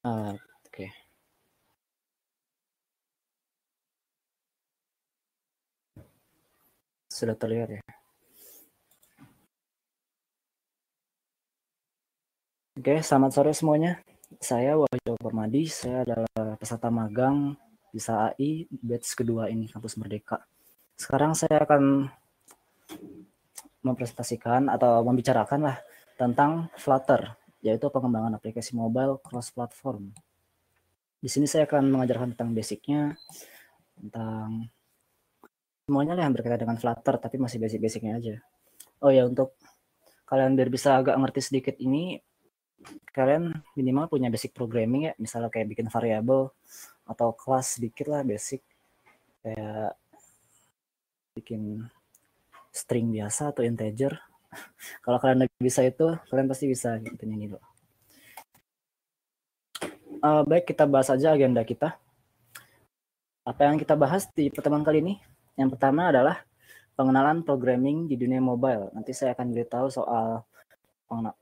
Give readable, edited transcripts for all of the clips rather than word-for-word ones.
Oke. Sudah terlihat ya. Oke, selamat sore semuanya. Saya Wahyu Permadi, saya adalah peserta magang di SAI batch kedua ini, Kampus Merdeka. Sekarang saya akan mempresentasikan atau membicarakan lah tentang Flutter, yaitu pengembangan aplikasi mobile cross-platform. Di sini saya akan mengajarkan tentang basicnya, tentang semuanya lah yang berkaitan dengan Flutter, tapi masih basic-basicnya aja. Oh ya, untuk kalian biar bisa agak ngerti sedikit ini, kalian minimal punya basic programming ya, misalnya kayak bikin variabel atau kelas sedikit lah basic, kayak bikin string biasa atau integer. Kalau kalian udah bisa itu, kalian pasti bisa gitu ini loh. Baik, kita bahas aja agenda kita. Apa yang kita bahas di pertemuan kali ini? Yang pertama adalah pengenalan programming di dunia mobile. Nanti saya akan beritahu soal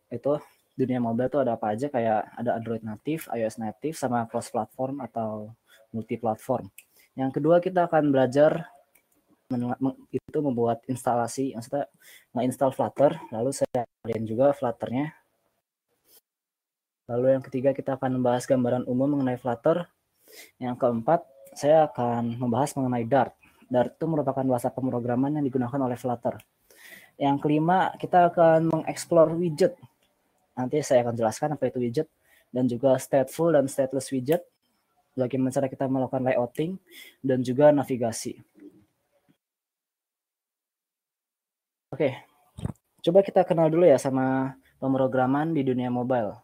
itu dunia mobile itu ada apa aja, kayak ada Android native, iOS native, sama cross platform atau multi platform. Yang kedua kita akan belajar itu membuat instalasi, maksudnya menginstal Flutter, lalu saya kalian juga Flutternya. Lalu yang ketiga kita akan membahas gambaran umum mengenai Flutter. Yang keempat saya akan membahas mengenai Dart. Dart itu merupakan bahasa pemrograman yang digunakan oleh Flutter. Yang kelima kita akan mengeksplor widget. Nanti saya akan jelaskan apa itu widget dan juga stateful dan stateless widget. Bagaimana cara kita melakukan layouting dan juga navigasi. Oke, coba kita kenal dulu ya sama pemrograman di dunia mobile.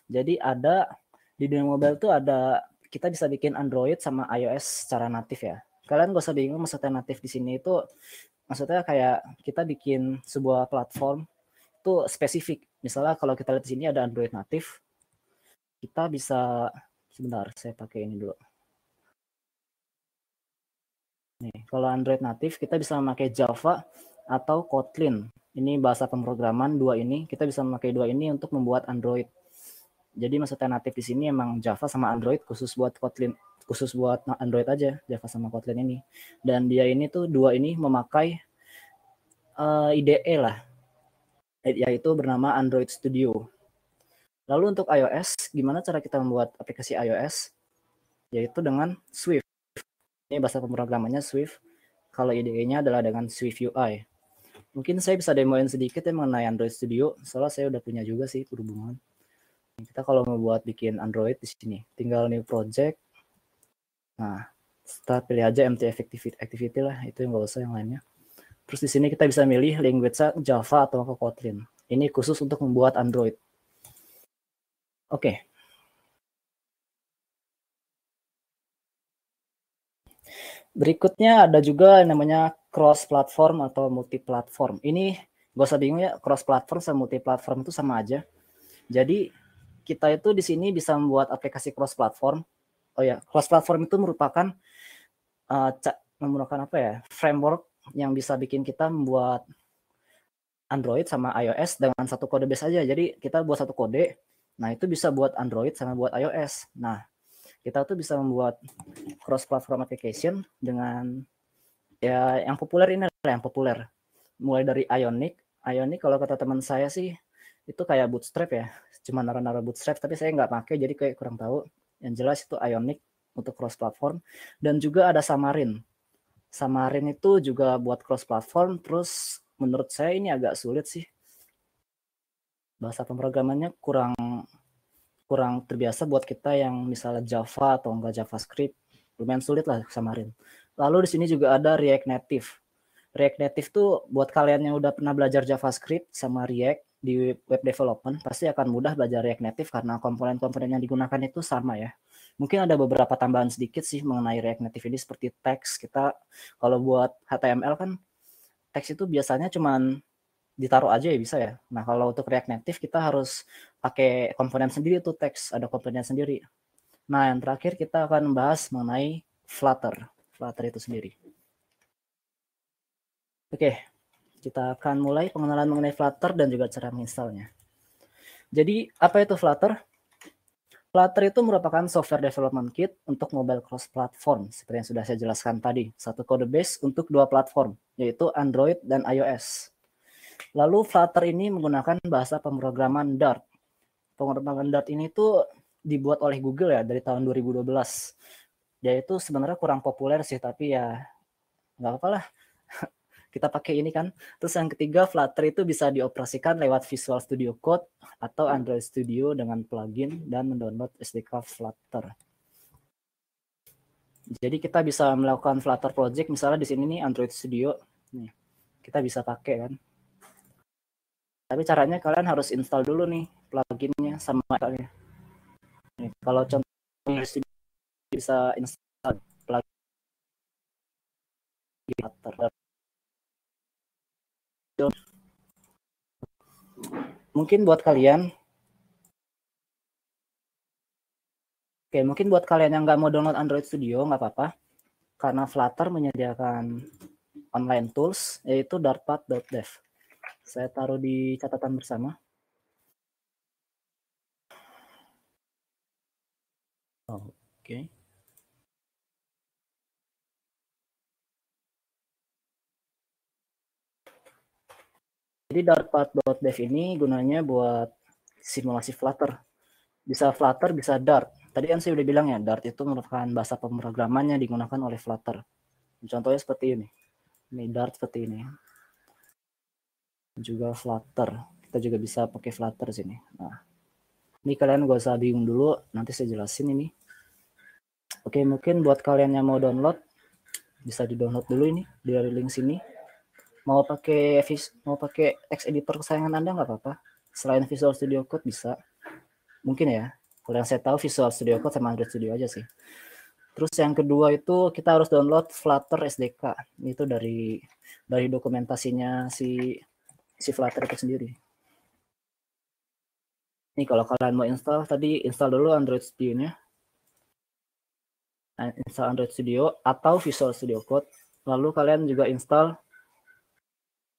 Jadi di dunia mobile tuh ada, kita bisa bikin Android sama iOS secara natif ya. Kalian gak usah bingung maksudnya natif di sini itu, maksudnya kayak kita bikin sebuah platform itu spesifik. Misalnya kalau kita lihat di sini ada Android natif, kita bisa, sebentar saya pakai ini dulu. Nih, kalau Android natif kita bisa memakai Java atau Kotlin. Ini bahasa pemrograman dua ini, kita bisa memakai dua ini untuk membuat Android. Jadi maksudnya natif di sini emang Java sama Android, khusus buat Kotlin, khusus buat Android aja, Java sama Kotlin ini. Dan dia ini tuh dua ini memakai IDE lah, yaitu bernama Android Studio. Lalu untuk iOS, gimana cara kita membuat aplikasi iOS? Yaitu dengan Swift. Ini bahasa pemrogramannya Swift. Kalau IDE-nya adalah dengan Swift UI. Mungkin saya bisa demoin sedikit ya mengenai Android Studio, soalnya saya udah punya juga sih berhubungan. Kita kalau mau buat bikin Android di sini, tinggal new project. Nah, setelah pilih aja MT Activity lah, itu yang nggak usah yang lainnya. Terus di sini kita bisa milih language Java atau Kotlin. Ini khusus untuk membuat Android. Oke. Berikutnya ada juga yang namanya cross platform atau multi platform. Ini gak usah bingung ya, cross platform sama multi platform itu sama aja. Jadi kita itu di sini bisa membuat aplikasi cross platform. Oh ya, cross platform itu merupakan menggunakan apa ya, framework yang bisa bikin kita membuat Android sama iOS dengan satu kode base aja. Jadi kita buat satu kode, nah itu bisa buat Android sama buat iOS. Nah, kita tuh bisa membuat cross platform application dengan ya yang populer ini adalah yang populer. Mulai dari Ionic. Ionic kalau kata teman saya sih itu kayak Bootstrap ya. Cuma naruh-naruh Bootstrap, tapi saya nggak pakai jadi kayak kurang tahu. Yang jelas itu Ionic untuk cross platform, dan juga ada Xamarin. Xamarin itu juga buat cross platform. Terus menurut saya ini agak sulit sih, bahasa pemrogramannya kurang terbiasa buat kita yang misalnya Java atau enggak JavaScript, lumayan sulit lah Xamarin. Lalu di sini juga ada React Native. React Native tuh buat kalian yang udah pernah belajar JavaScript sama React di web development pasti akan mudah belajar React Native karena komponen-komponen yang digunakan itu sama ya. Mungkin ada beberapa tambahan sedikit sih mengenai React Native ini, seperti teks. Kita kalau buat HTML kan teks itu biasanya cuman ditaruh aja ya bisa ya. Nah, kalau untuk React Native kita harus pakai komponen sendiri tuh, teks ada komponen sendiri. Nah, yang terakhir kita akan membahas mengenai Flutter. Flutter itu sendiri. Oke, kita akan mulai pengenalan mengenai Flutter dan juga cara menginstalnya. Jadi, apa itu Flutter? Flutter itu merupakan software development kit untuk mobile cross-platform, seperti yang sudah saya jelaskan tadi. Satu code base untuk dua platform, yaitu Android dan iOS. Lalu Flutter ini menggunakan bahasa pemrograman Dart. Pemrograman Dart ini tuh dibuat oleh Google ya dari tahun 2012. Dia itu sebenarnya kurang populer sih, tapi ya nggak apa-apa lah. Kita pakai ini kan. Terus yang ketiga, Flutter itu bisa dioperasikan lewat Visual Studio Code atau Android Studio dengan plugin dan mendownload SDK Flutter. Jadi kita bisa melakukan Flutter project, misalnya di sini nih Android Studio, nih kita bisa pakai kan. Tapi caranya kalian harus install dulu nih pluginnya sama kalian. Nih, kalau contohnya bisa install plugin Flutter. Mungkin buat kalian, mungkin buat kalian yang nggak mau download Android Studio nggak apa-apa, karena Flutter menyediakan online tools yaitu dartpad.dev. Saya taruh di catatan bersama. Oke. Jadi dartpad.dev ini gunanya buat simulasi Flutter. Bisa Flutter, bisa Dart. Tadi kan saya udah bilang ya, Dart itu merupakan bahasa pemrograman yang digunakan oleh Flutter. Contohnya seperti ini. Ini Dart seperti ini. Juga Flutter. Kita juga bisa pakai Flutter sini. Nah, ini kalian gak usah bingung dulu, nanti saya jelasin ini. Oke, mungkin buat kalian yang mau download, bisa di-download dulu ini dari link sini. Mau pakai text editor kesayangan Anda nggak apa-apa. Selain Visual Studio Code bisa. Mungkin ya. Kalau yang saya tahu Visual Studio Code sama Android Studio aja sih. Terus yang kedua itu kita harus download Flutter SDK. Itu dari dokumentasinya si Flutter itu sendiri. Ini kalau kalian mau install, tadi install dulu Android Studio-nya. Install Android Studio atau Visual Studio Code. Lalu kalian juga install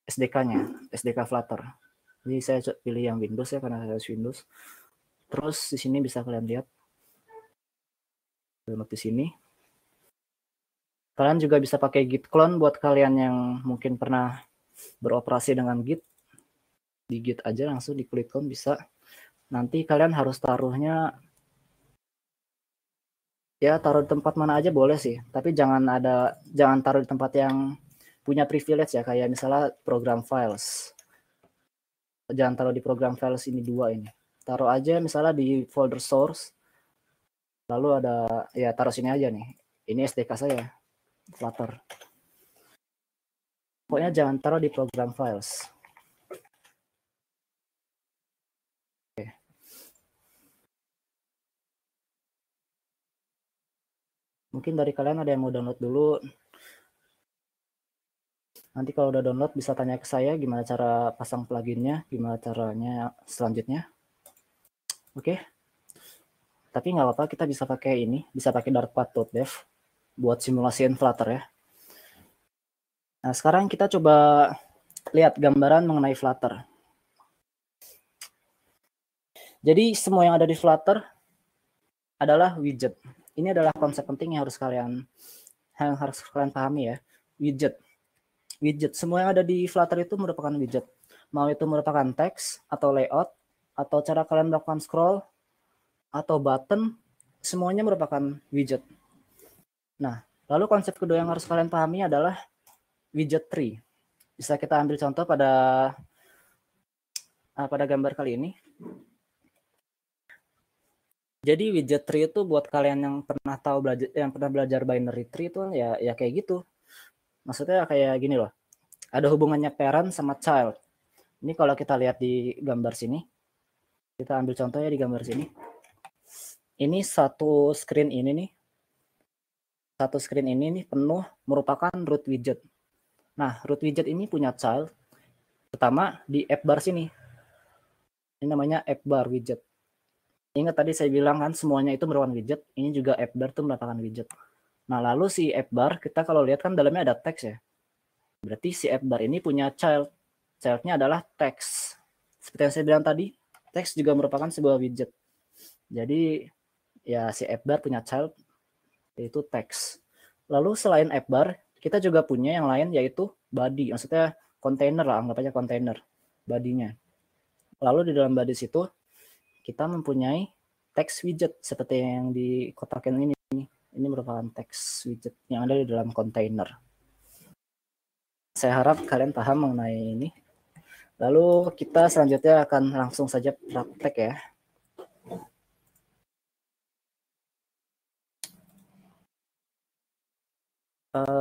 SDK-nya, SDK Flutter. Jadi saya pilih yang Windows ya, karena saya Windows. Terus di sini bisa kalian lihat. Download di sini. Kalian juga bisa pakai Git clone buat kalian yang mungkin pernah beroperasi dengan Git. Di Git aja langsung di klik clone bisa. Nanti kalian harus taruhnya, ya taruh di tempat mana aja boleh sih. Tapi jangan taruh di tempat yang punya privilege ya, kayak misalnya program files. Jangan taruh di program files ini dua ini. Taruh aja misalnya di folder source. Lalu ada, ya taruh sini aja nih. Ini SDK saya, Flutter. Pokoknya jangan taruh di program files. Oke. Mungkin dari kalian ada yang mau download dulu. Nanti kalau udah download bisa tanya ke saya gimana cara pasang pluginnya, gimana caranya selanjutnya. Oke. Tapi nggak apa-apa, kita bisa pakai ini, bisa pakai dartpad.dev buat simulasiin Flutter ya. Nah, sekarang kita coba lihat gambaran mengenai Flutter. Jadi semua yang ada di Flutter adalah widget. Ini adalah konsep penting yang harus kalian pahami ya. Widget. Semua yang ada di Flutter itu merupakan widget. Mau itu merupakan teks atau layout atau cara kalian melakukan scroll atau button, semuanya merupakan widget. Nah, lalu konsep kedua yang harus kalian pahami adalah widget tree. Bisa kita ambil contoh pada gambar kali ini. Jadi widget tree itu buat kalian yang pernah belajar binary tree itu ya kayak gitu. Maksudnya kayak gini loh. Ada hubungannya parent sama child. Ini kalau kita lihat di gambar sini. Kita ambil contohnya di gambar sini. Ini satu screen ini nih. Satu screen ini nih penuh merupakan root widget. Nah, root widget ini punya child. Pertama di app bar sini. Ini namanya app bar widget. Ingat tadi saya bilang kan semuanya itu merupakan widget. Ini juga app bar itu merupakan widget. Nah, lalu si app bar, kita kalau lihat kan dalamnya ada teks ya. Berarti si app bar ini punya child. Child-nya adalah teks. Seperti yang saya bilang tadi, teks juga merupakan sebuah widget. Jadi, ya si appbar punya child yaitu text. Lalu selain appbar, kita juga punya yang lain yaitu body, maksudnya container lah, anggap aja container bodinya. Lalu di dalam body situ kita mempunyai text widget seperti yang di kotak yang ini. Ini merupakan text widget yang ada di dalam container. Saya harap kalian paham mengenai ini. Lalu kita selanjutnya akan langsung saja praktek ya.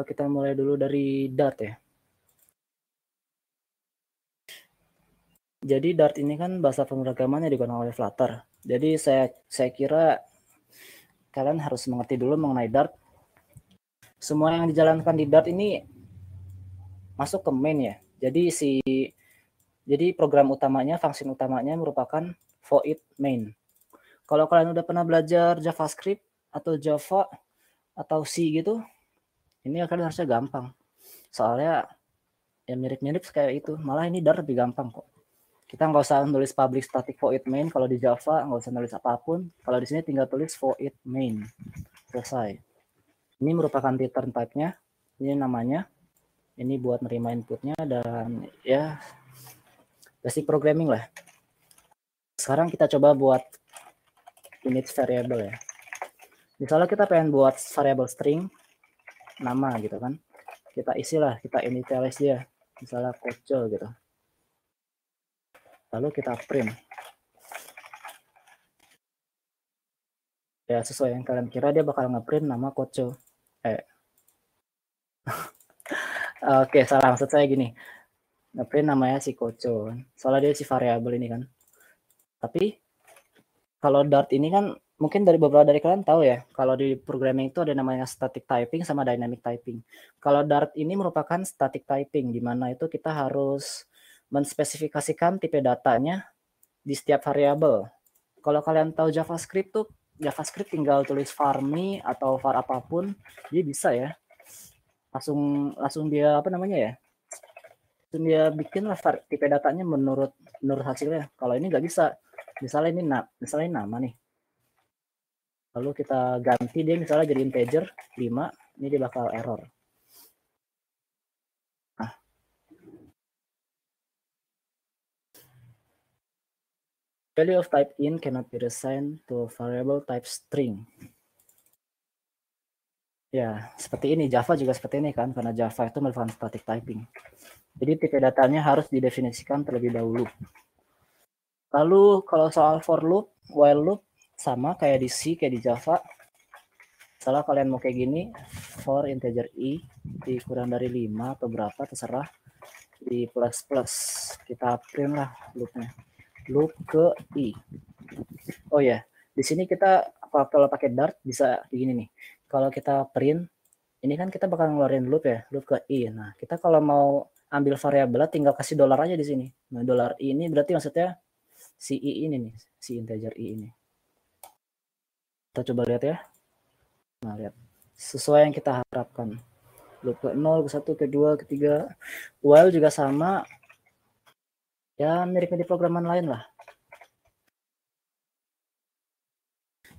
Kita mulai dulu dari Dart ya. Jadi Dart ini kan bahasa pemrograman yang digunakan oleh Flutter. Jadi saya kira kalian harus mengerti dulu mengenai Dart. Semua yang dijalankan di Dart ini masuk ke main ya. Jadi program utamanya, fungsi utamanya merupakan void main. Kalau kalian udah pernah belajar JavaScript atau Java atau C gitu, ini kalian harusnya gampang. Soalnya ya mirip-mirip kayak itu. Malah ini Dart lebih gampang kok. Kita nggak usah nulis public static void main. Kalau di Java nggak usah nulis apapun. Kalau di sini tinggal tulis void main. Selesai. Ini merupakan return type-nya. Ini namanya. Ini buat nerima inputnya dan ya basic programming lah. Sekarang kita coba buat init variable ya. Misalnya kita pengen buat variable string nama gitu kan. Kita isilah, kita initialize dia. Misalnya koco gitu. Lalu kita print. Ya sesuai yang kalian kira dia bakal ngeprint nama koco. Oke, salah, maksud saya gini. Ngeprint namanya si koco. Soalnya dia si variabel ini kan. Tapi kalau Dart ini kan mungkin dari beberapa dari kalian tahu ya, kalau di programming itu ada namanya static typing sama dynamic typing. Kalau Dart ini merupakan static typing, di mana itu kita harus menspesifikasikan tipe datanya di setiap variabel. Kalau kalian tahu JavaScript tuh, JavaScript tinggal tulis var me atau var apapun, dia bisa ya. Langsung dia apa namanya ya? Langsung dia bikin lah tipe datanya menurut hasilnya. Kalau ini nggak bisa. Misalnya nama nih. Lalu kita ganti dia misalnya jadi integer 5, ini dia bakal error. Nah. Value of type in cannot be assigned to a variable type string. Ya, seperti ini. Java juga seperti ini kan, karena Java itu merupakan static typing. Jadi tipe datanya harus didefinisikan terlebih dahulu. Lalu kalau soal for loop, while loop, sama kayak di C, kayak di Java. Misalnya kalian mau kayak gini, for integer i dikurang dari 5 atau berapa, terserah. Di plus plus, kita print lah loopnya. Loop ke i. Oh ya, di sini kita kalau pakai Dart bisa begini nih. Kalau kita print, ini kan kita bakal ngeluarin loop ya, loop ke i. Nah, kita kalau mau ambil variabelnya tinggal kasih dolar aja di sini. Nah, dolar i ini berarti maksudnya si i ini nih, si integer i ini. Kita coba lihat ya. Nah, lihat. Sesuai yang kita harapkan. Loop ke 0, ke 1, ke 2, ke 3. While juga sama. Ya, mirip-mirip programan lain lah.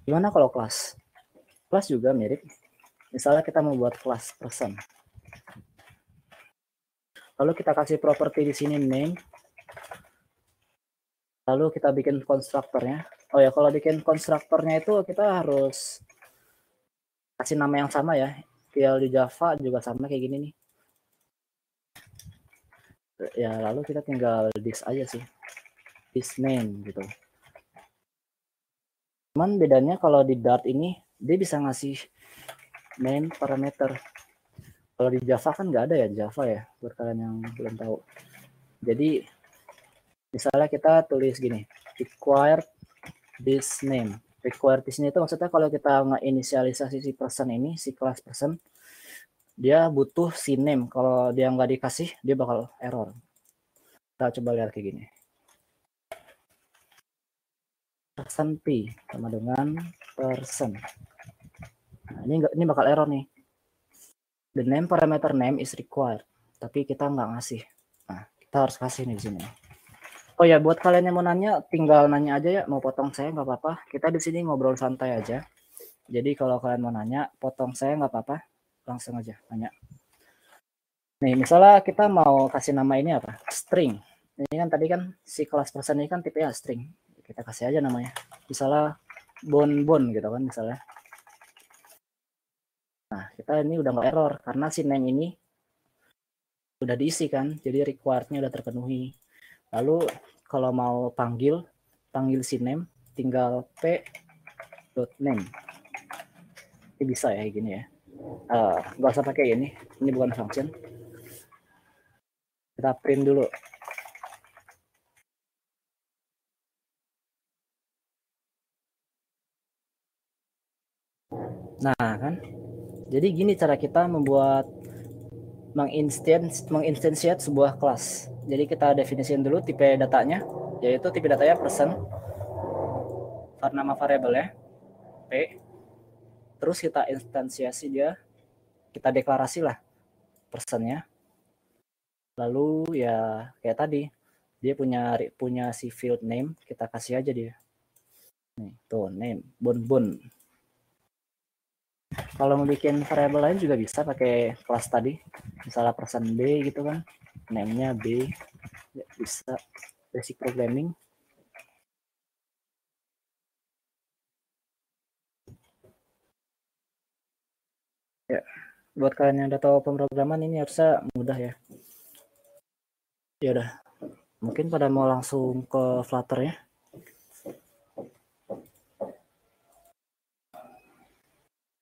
Gimana kalau kelas? Kelas juga mirip. Misalnya kita mau buat kelas person. Lalu kita kasih properti di sini name. Lalu kita bikin konstruktornya. Oh ya, kalau bikin konstruktornya itu kita harus kasih nama yang sama ya. File di Java juga sama kayak gini nih. Ya, lalu kita tinggal this aja sih. This name gitu. Cuman bedanya kalau di Dart ini dia bisa ngasih main parameter. Kalau di Java kan nggak ada ya Java ya, buat kalian yang belum tahu. Jadi misalnya kita tulis gini, required this name. Required this name itu maksudnya kalau kita nge-inisialisasi si person ini, si class person, dia butuh si name. Kalau dia nggak dikasih, dia bakal error. Kita coba lihat kayak gini. Person P sama dengan person. Nah, ini bakal error nih. The name parameter name is required, tapi kita nggak ngasih. Nah, kita harus kasih nih di sini. Oh ya, buat kalian yang mau nanya, tinggal nanya aja ya. Mau potong saya nggak apa-apa. Kita di sini ngobrol santai aja. Jadi kalau kalian mau nanya, potong saya nggak apa-apa. Langsung aja nanya. Nih, misalnya kita mau kasih nama ini apa? String. Ini kan tadi kan si kelas person ini kan tipe ya string. Kita kasih aja namanya. Misalnya bon gitu kan misalnya. Nah, kita ini udah nggak error karena si name ini udah diisi kan. Jadi required-nya udah terpenuhi. Lalu kalau mau panggil si name tinggal p.name. Ini bisa ya gini ya. Nggak usah pakai ini bukan function. Kita print dulu. Nah kan, jadi gini cara kita membuat menginstansiate sebuah kelas. Jadi kita definisikan dulu tipe datanya, yaitu tipe datanya person, nama variable ya, p. Terus kita instansiasi dia, kita deklarasi lah personnya. Lalu ya kayak tadi, dia punya si field name, kita kasih aja dia. Nih, tuh name, bon. Kalau mau bikin variable lain juga bisa pakai kelas tadi, misalnya person B gitu kan, name-nya B, ya, bisa basic programming. Ya, buat kalian yang udah tahu pemrograman ini harusnya mudah ya. Ya udah, mungkin pada mau langsung ke Flutter ya.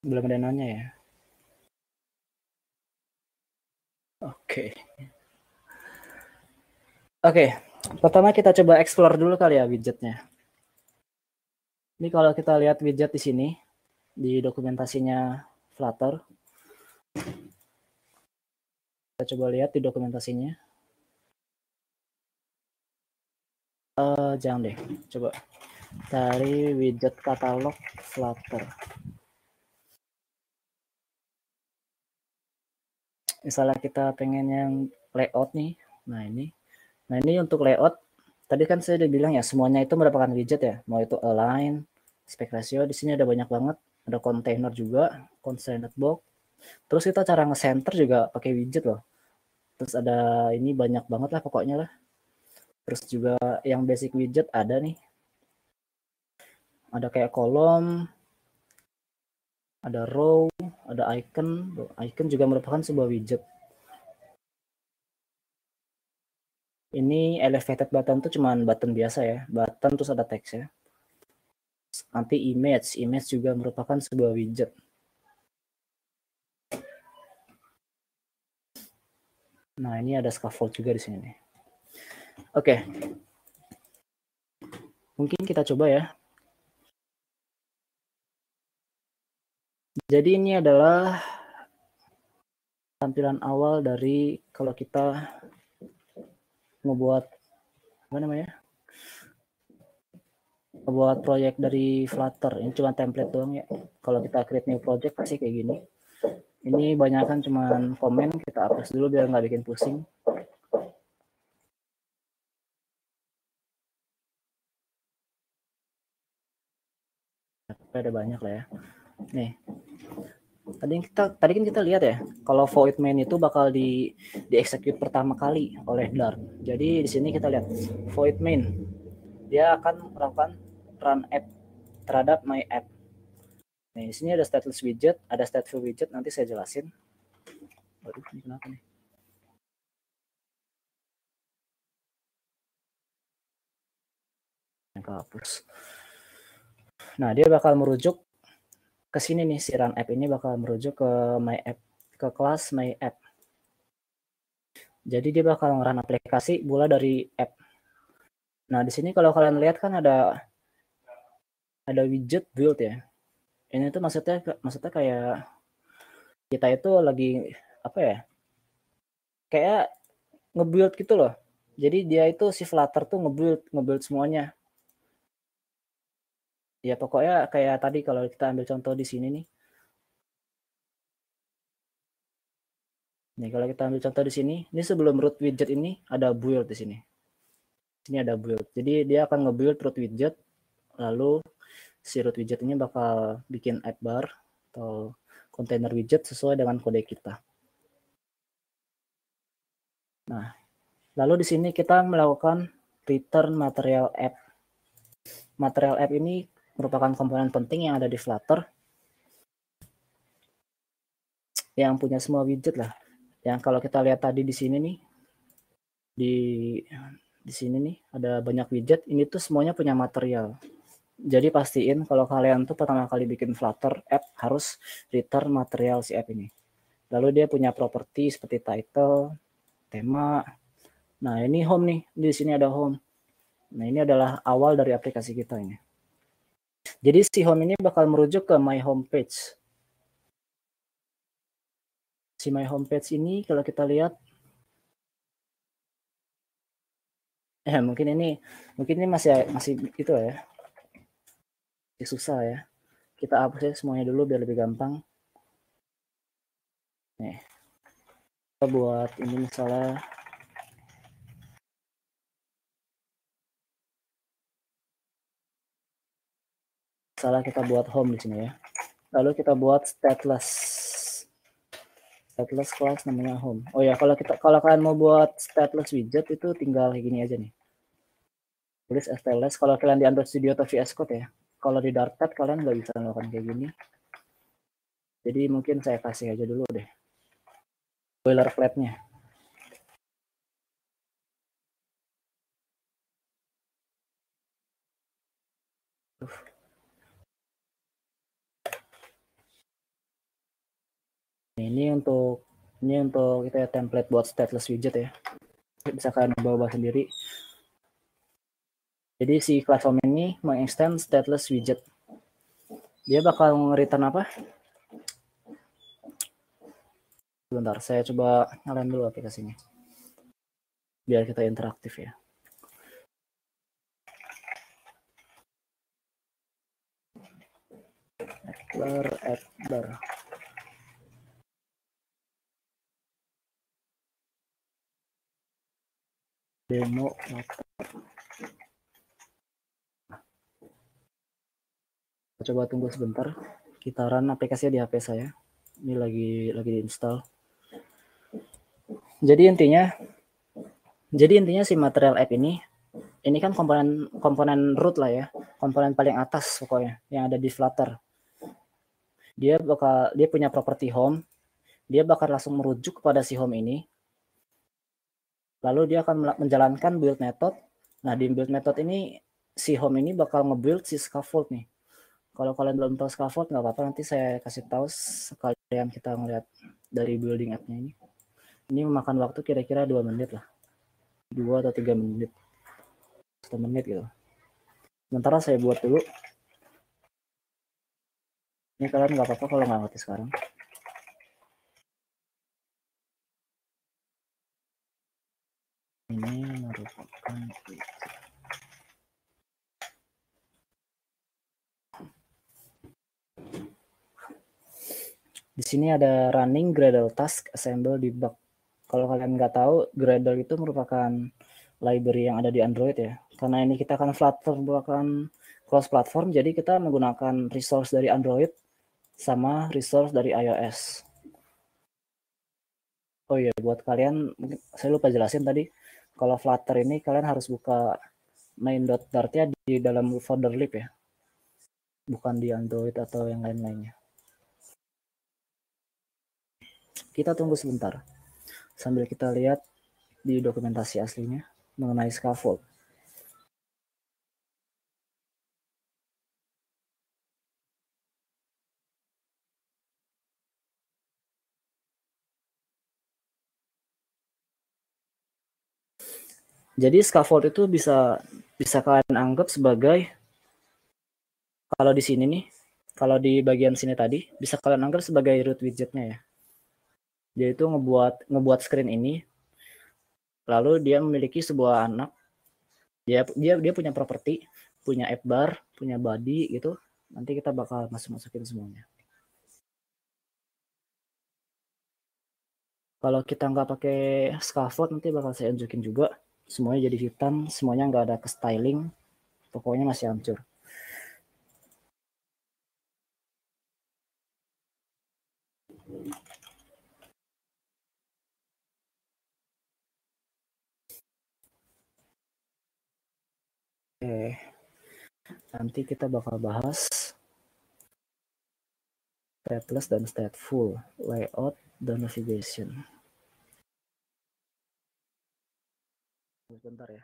Belum ada nanya ya. Oke. Oke, pertama kita coba explore dulu kali ya widgetnya. Ini kalau kita lihat widget di sini, di dokumentasinya Flutter. Kita coba lihat di dokumentasinya. Jangan deh, coba cari widget katalog Flutter. Misalnya kita pengen yang layout nih, nah ini untuk layout. Tadi kan saya udah bilang ya semuanya itu merupakan widget ya, mau itu align, aspect ratio, di sini ada banyak banget, ada container juga, constraint box. Terus kita cara nge-center juga pakai widget loh. Terus ada ini banyak banget lah pokoknya lah. Terus juga yang basic widget ada nih. Ada kayak kolom, ada row, ada icon. Icon juga merupakan sebuah widget. Ini elevated button tuh cuman button biasa ya, button terus ada teks ya. Nanti image juga merupakan sebuah widget. Nah ini ada scaffold juga di sini nih. Oke, mungkin kita coba ya. Jadi ini adalah tampilan awal dari kalau kita ngebuat apa namanya? Ngebuat proyek dari Flutter. Ini cuma template doang ya. Kalau kita create new project pasti kayak gini. Ini banyak kan cuma komen, kita hapus dulu biar nggak bikin pusing. Ada banyak lah ya. Nih, tadi kan kita lihat ya, kalau void main itu bakal di execute pertama kali oleh Dart. Jadi di sini kita lihat void main, dia akan melakukan run app terhadap my app. Nih, di sini ada status widget, ada stateful widget, nanti saya jelasin. Waduh, ini kenapa nih? Yang kehapus. Nah, dia bakal merujuk ke sini nih, si run app ini bakal merujuk ke my app, ke kelas my app. Jadi dia bakal nge-run aplikasi mulai dari app. Nah, di sini kalau kalian lihat kan ada widget build ya. Ini tuh maksudnya kayak kita itu lagi apa ya? Kayak nge-build gitu loh. Jadi dia itu si Flutter tuh nge-build semuanya. Ya pokoknya kayak tadi kalau kita ambil contoh di sini nih. Nih kalau kita ambil contoh di sini, ini sebelum root widget ini ada build di sini. Sini ada build. Jadi dia akan nge-build root widget, lalu si root widget ini bakal bikin app bar atau container widget sesuai dengan kode kita. Nah, lalu di sini kita melakukan return material app. Material app ini merupakan komponen penting yang ada di Flutter yang punya semua widget lah. Yang kalau kita lihat tadi di sini nih, di sini nih ada banyak widget. Ini tuh semuanya punya material. Jadi pastiin kalau kalian tuh pertama kali bikin Flutter app harus return material si app ini. Lalu dia punya properti seperti title, tema. Nah, ini home nih. Di sini ada home. Nah, ini adalah awal dari aplikasi kita ini. Jadi si home ini bakal merujuk ke my home page. Si my home page ini kalau kita lihat mungkin ini masih itu ya. Masih susah ya. Kita hapus ya semuanya dulu biar lebih gampang. Nih. Kita buat ini misalnya kita buat home di sini ya. Lalu kita buat stateless class namanya home. Oh ya, kalau kalian mau buat stateless widget itu tinggal kayak gini aja nih. Tulis stateless kalau kalian di Android Studio atau VS Code ya. Kalau di Darkpad kalian nggak bisa melakukan kayak gini. Jadi mungkin saya kasih aja dulu deh boilerplate-nya. Ini untuk kita ya, template buat stateless widget ya. Bisa kalian bawa sendiri. Jadi si class home ini mengextend stateless widget. Dia bakal nge-return apa? Sebentar, saya coba nyalain dulu aplikasinya. Biar kita interaktif ya. App bar. Demo coba tunggu sebentar, kita run aplikasinya di HP saya. Ini lagi diinstal. Jadi intinya si material app ini kan komponen root lah ya, komponen paling atas pokoknya yang ada di Flutter. Dia punya properti home, dia bakal langsung merujuk kepada si home ini. Lalu dia akan menjalankan build method. Nah, di build method ini si home ini bakal nge-build si scaffold nih. Kalau kalian belum tahu scaffold nggak apa-apa, nanti saya kasih tahu sekalian kita ngeliat dari building app-nya ini. Ini memakan waktu kira-kira 2 menit lah. 2 atau 3 menit. 1 menit gitu. Sementara saya buat dulu. Ini kalian nggak apa-apa kalau nggak ngerti sekarang. Ini merupakan di sini ada running Gradle task assemble debug. Kalau kalian nggak tahu, Gradle itu merupakan library yang ada di Android ya. Karena ini kita akan Flutter merupakan cross platform, jadi kita menggunakan resource dari Android sama resource dari iOS. Oh iya, buat kalian, saya lupa jelasin tadi, kalau Flutter ini kalian harus buka main.dart-nya di dalam folder lib ya, bukan di Android atau yang lain-lainnya. Kita tunggu sebentar, sambil kita lihat di dokumentasi aslinya mengenai scaffold. Jadi scaffold itu bisa kalian anggap sebagai, kalau di sini nih, kalau di bagian sini tadi, bisa kalian anggap sebagai root widgetnya ya. Dia itu ngebuat screen ini, lalu dia memiliki sebuah anak. Dia punya properti, punya app bar, punya body gitu. Nanti kita bakal masukin semuanya. Kalau kita nggak pakai scaffold, nanti bakal saya unjukin juga. semuanya jadi hitam, semuanya nggak ada ke styling, pokoknya masih hancur. Oke, nanti kita bakal bahas stateless dan stateful, layout dan navigation. Bentar ya.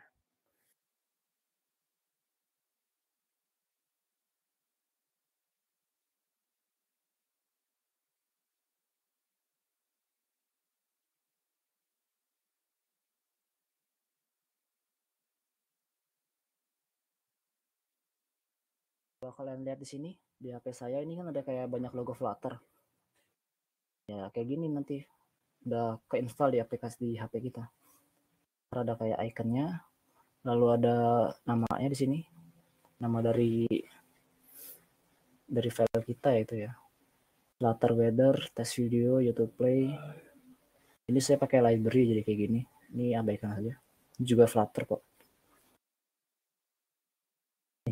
Kalau kalian lihat di sini, di HP saya ini kan ada kayak banyak logo Flutter. Ya kayak gini nanti udah keinstall di aplikasi di HP kita. Ada kayak ikonnya, lalu ada namanya di sini, nama dari file kita itu ya. Flutter Weather, Test Video, YouTube Play. Ini saya pakai library jadi kayak gini. Ini abaikan aja. Ini juga Flutter kok.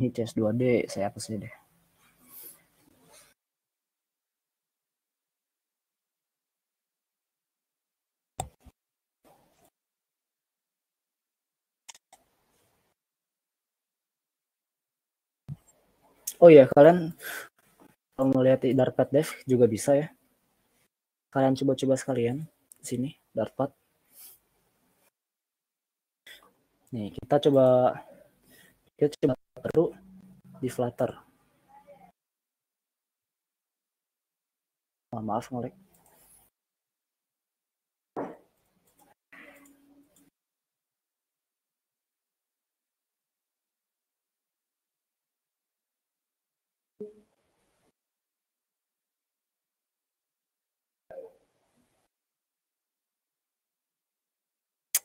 Ini CS2D, saya hapus aja deh. Oh iya, kalian kalau melihat di Dartpad Dev juga bisa ya. Kalian coba-coba sekalian di sini Dartpad. Nih, kita coba baru di Flutter. Oh, maaf ngelek.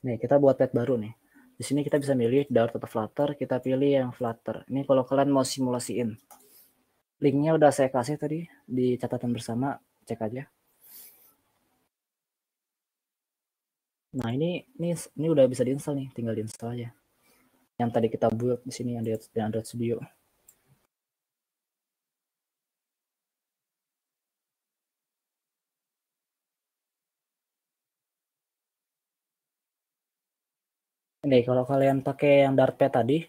Nih, kita buat pad baru nih. Di sini kita bisa milih Dart atau Flutter, kita pilih yang Flutter. Ini kalau kalian mau simulasiin. Linknya udah saya kasih tadi di catatan bersama, cek aja. Nah, ini udah bisa diinstal nih, tinggal diinstal aja. Yang tadi kita build di sini yang di Android Studio. Ini kalau kalian pakai yang Dartpad tadi,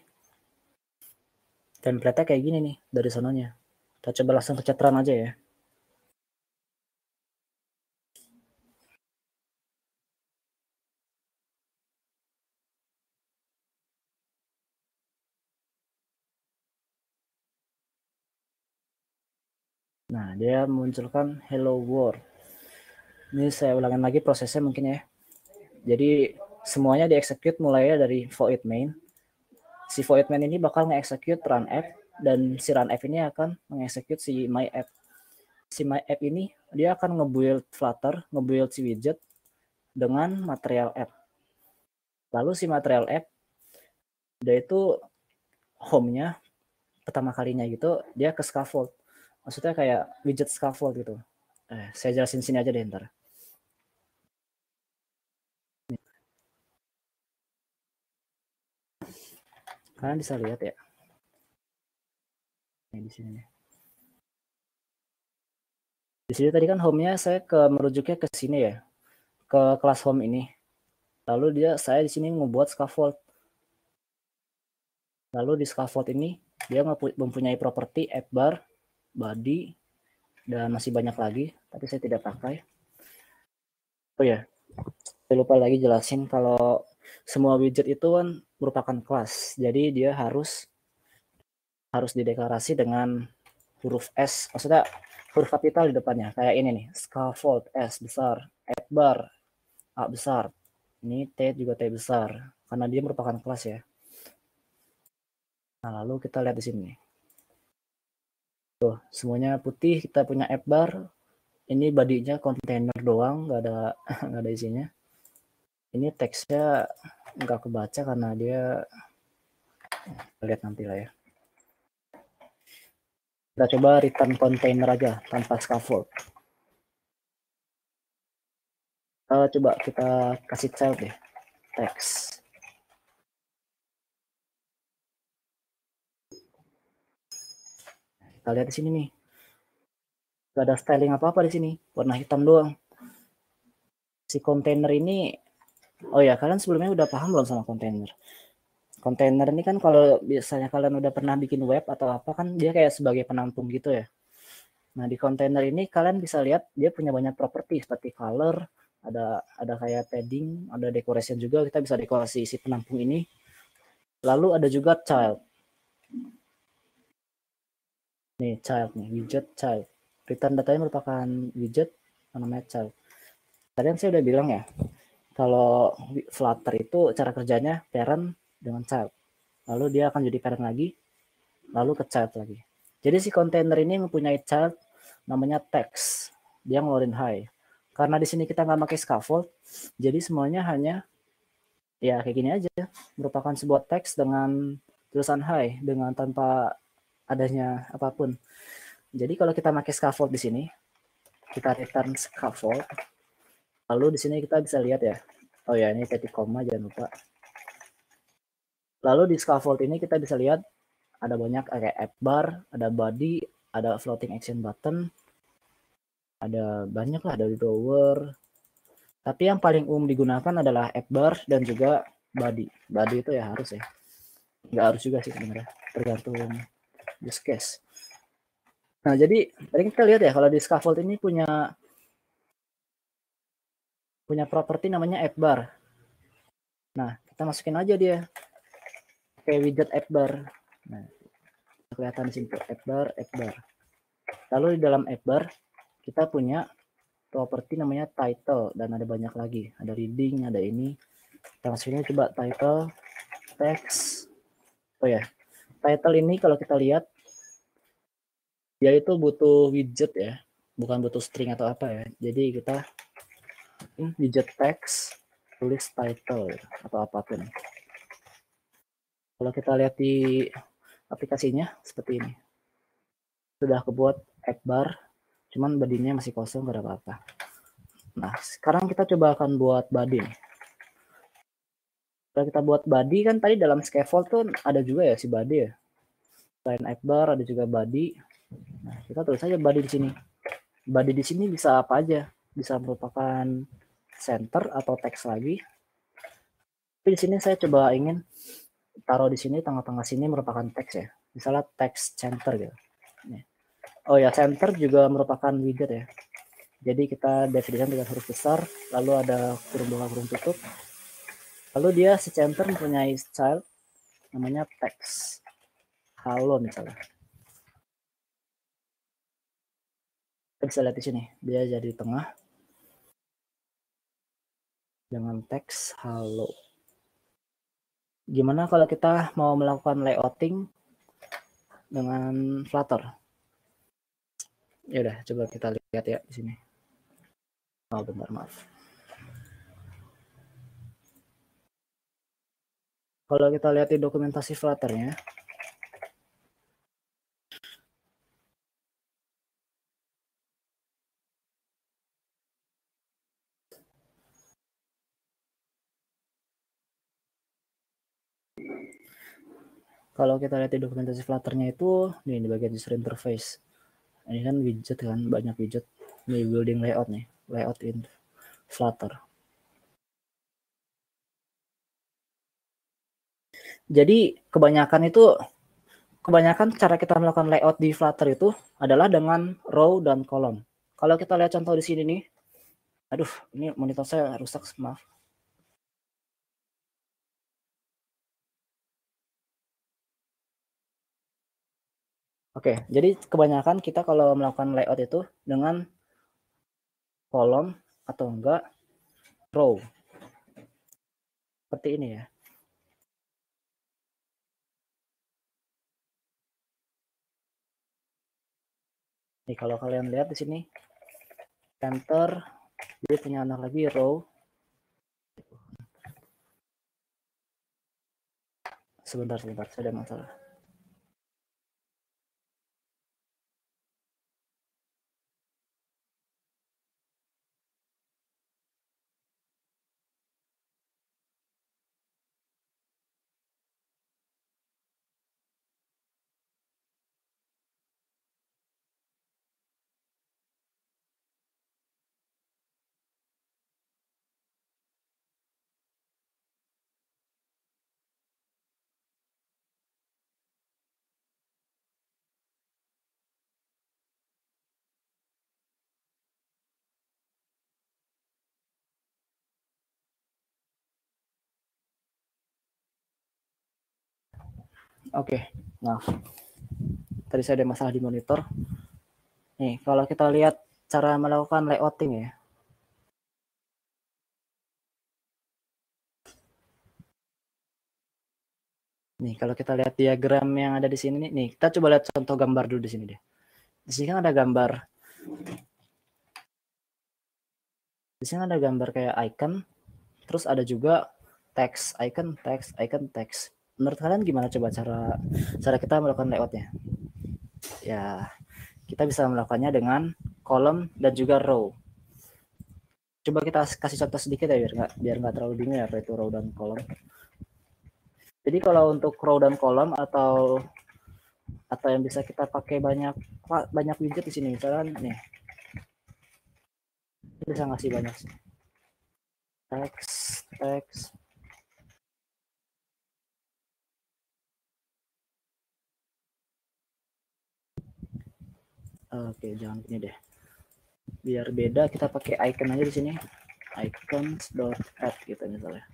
template-nya kayak gini nih dari sononya. Kita coba langsung pencet run aja ya. Nah, dia munculkan hello world. Ini saya ulangin lagi prosesnya mungkin ya. Jadi semuanya di-execute mulai dari void main. Si void main ini bakal nge-execute run app dan si run app ini akan meng-execute si my app. Si my app ini dia akan nge-build Flutter, nge-build si widget dengan material app. Lalu si material app dia itu home-nya pertama kalinya gitu dia ke scaffold. Maksudnya kayak widget scaffold gitu. Saya jelasin sini aja deh ntar. Kalian bisa lihat ya. Ini di sini. Di sini tadi kan home-nya saya merujuknya ke sini ya. Ke kelas home ini. Lalu saya di sini membuat scaffold. Lalu di scaffold ini dia mempunyai properti app bar, body, dan masih banyak lagi, tapi saya tidak pakai. Oh ya, saya lupa lagi jelasin kalau semua widget itu kan merupakan kelas. Jadi dia harus dideklarasi dengan huruf S, maksudnya huruf kapital di depannya. Kayak ini nih, scaffold S besar, app bar A besar. Ini T juga T besar karena dia merupakan kelas ya. Nah, lalu kita lihat di sini. Tuh, semuanya putih, kita punya app bar. Ini badinya kontainer doang, nggak ada nggak ada isinya. Ini teksnya nggak kebaca karena dia lihat nanti lah ya. Kita coba return container aja tanpa scaffold. Coba kita kasih child deh, text. Kita lihat di sini nih. Gak ada styling apa-apa di sini, warna hitam doang. Si kontainer ini, oh ya, kalian sebelumnya udah paham belum sama kontainer? Kontainer ini kan kalau biasanya kalian udah pernah bikin web atau apa kan dia kayak sebagai penampung gitu ya. Nah, di kontainer ini kalian bisa lihat dia punya banyak properti seperti color, ada kayak padding, ada decoration juga, kita bisa dekorasi si penampung ini. Lalu ada juga child. Nih, child nih, widget child. Return datanya merupakan widget namanya child. Tadi saya udah bilang ya, kalau Flutter itu cara kerjanya parent dengan child. Lalu dia akan jadi parent lagi, lalu ke child lagi. Jadi si kontainer ini mempunyai child namanya text. Dia ngeluarin hi. Karena di sini kita nggak pakai scaffold, jadi semuanya hanya ya kayak gini aja. Merupakan sebuah teks dengan tulisan hi dengan tanpa adanya apapun. Jadi kalau kita pakai scaffold di sini, kita return scaffold. Lalu di sini kita bisa lihat ya. Oh ya, ini titik koma jangan lupa. Lalu di scaffold ini kita bisa lihat ada banyak kayak app bar, ada body, ada floating action button, ada banyak lah, ada drawer. Tapi yang paling umum digunakan adalah app bar dan juga body. Body itu ya harus ya. Nggak harus juga sih sebenarnya, tergantung use case. Nah, jadi tadi kita lihat ya kalau di scaffold ini punya properti namanya app bar. Nah, kita masukin aja dia kayak widget app bar. Nah, kelihatan di sini app bar. Lalu di dalam app bar kita punya properti namanya title dan ada banyak lagi. Ada reading, ada ini. Kita masukin coba title, text. Oh ya, title ini kalau kita lihat dia itu butuh widget ya, bukan butuh string atau apa ya. Jadi kita widget text, tulis title atau apapun. Kalau kita lihat di aplikasinya seperti ini. Sudah kebuat app bar, cuman body-nya masih kosong, gak ada apa-apa. Nah, sekarang kita coba akan buat body. Kalau kita buat body kan tadi dalam scaffold tuh ada juga ya si body ya. Selain app bar ada juga body. Nah, kita tulis saja body di sini. Body di sini bisa apa aja? Bisa merupakan center atau teks lagi. Tapi di sini saya coba ingin taruh di sini tengah-tengah sini merupakan teks ya. Misalnya teks center gitu. Oh ya, center juga merupakan widget ya. Jadi kita definisikan dengan huruf besar, lalu ada kurung buka kurung tutup. Lalu dia si center mempunyai style namanya text. Halo misalnya. Kita bisa lihat di sini, dia jadi tengah dengan teks halo. Gimana kalau kita mau melakukan layouting dengan Flutter? Ya udah, coba kita lihat ya di sini. Oh, bentar, maaf. Kalau kita lihat di dokumentasi Flutter-nya, kalau kita lihat di dokumentasi Flutter-nya itu, nih di bagian user interface. Ini kan widget kan, banyak widget. Ini building layout nih, layout in Flutter. Jadi kebanyakan cara kita melakukan layout di Flutter itu adalah dengan row dan column. Kalau kita lihat contoh di sini nih, aduh, ini monitor saya rusak, maaf. Oke, jadi kebanyakan kita kalau melakukan layout itu dengan kolom atau enggak row. Seperti ini ya. Nih kalau kalian lihat di sini, center, dia punya anak lagi row. Sebentar, saya ada masalah. Oke, nah tadi saya ada masalah di monitor. Nih, kalau kita lihat cara melakukan layouting ya. Nih, kalau kita lihat diagram yang ada di sini nih, kita coba lihat contoh gambar dulu di sini deh. Di sini kan ada gambar. Di sini ada gambar kayak icon, terus ada juga teks, icon, teks, icon, teks. Menurut kalian gimana coba cara kita melakukan layoutnya? Ya, kita bisa melakukannya dengan kolom dan juga row. Coba kita kasih contoh sedikit ya biar nggak terlalu bingung ya apa itu row dan kolom. Jadi kalau untuk row dan kolom atau yang bisa kita pakai banyak widget di sini misalkan nih bisa ngasih banyak teks teks. Oke, jangan gini deh. Biar beda kita pakai icon aja di sini. Icons.add gitu misalnya.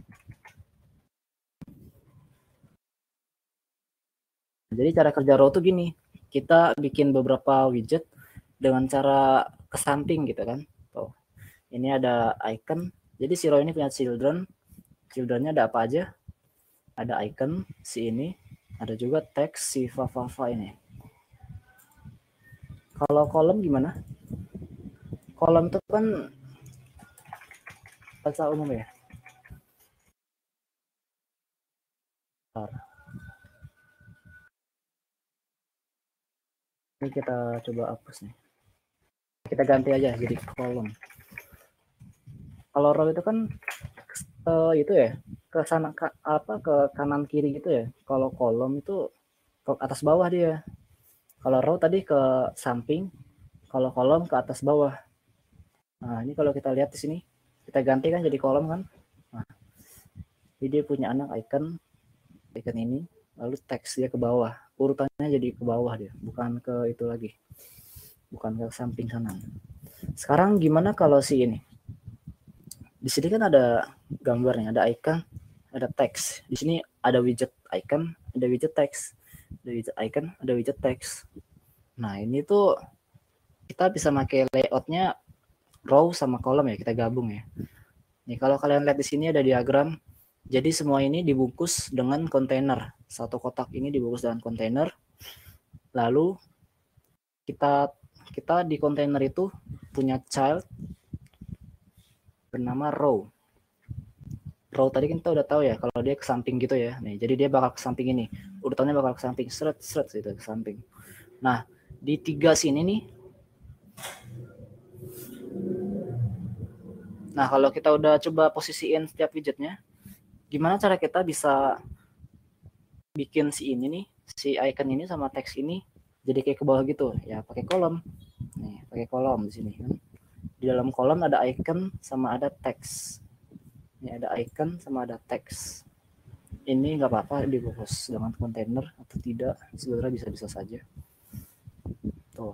Jadi cara kerja row tuh gini. Kita bikin beberapa widget dengan cara ke samping gitu kan. Tuh. Ini ada icon. Jadi si row ini punya children. Childrennya ada apa aja? Ada icon si ini, ada juga teks si Fafafa ini. Kalau kolom gimana? Kolom itu kan bahasa umum ya. Ini kita coba hapus nih. Kita ganti aja jadi kolom. Kalau row itu kan itu ya ke sana ke kanan kiri gitu ya. Kalau kolom itu ke atas bawah dia. Kalau row tadi ke samping, kalau kolom ke atas bawah. Nah, ini kalau kita lihat di sini, kita ganti kan jadi kolom kan. Nah, jadi dia punya anak icon ini, lalu teks dia ke bawah. Urutannya jadi ke bawah dia, bukan ke itu lagi. Bukan ke samping kanan. Sekarang gimana kalau si ini? Di sini kan ada gambarnya, ada icon, ada teks. Di sini ada widget icon, ada widget teks, ada widget icon, ada widget teks. Nah, ini tuh kita bisa pakai layoutnya row sama kolom ya, kita gabung ya. Nih, kalau kalian lihat di sini ada diagram. Jadi semua ini dibungkus dengan kontainer. Satu kotak ini dibungkus dengan kontainer. Lalu kita di kontainer itu punya child bernama row. Row tadi kita udah tahu ya kalau dia ke samping gitu ya. Nih, jadi dia bakal ke samping ini. Urutannya bakal ke samping, seret gitu ke samping. Nah, di 3 sini nih. Nah, kalau kita udah coba posisiin setiap widgetnya, gimana cara kita bisa bikin si ini nih, si icon ini sama teks ini jadi kayak ke bawah gitu ya, pakai kolom. Nih, pakai kolom di sini kan. Di dalam kolom ada icon sama ada teks. Ini ada icon sama ada teks. Ini nggak apa-apa dibungkus dengan kontainer atau tidak, sebenarnya bisa-bisa saja. Tuh.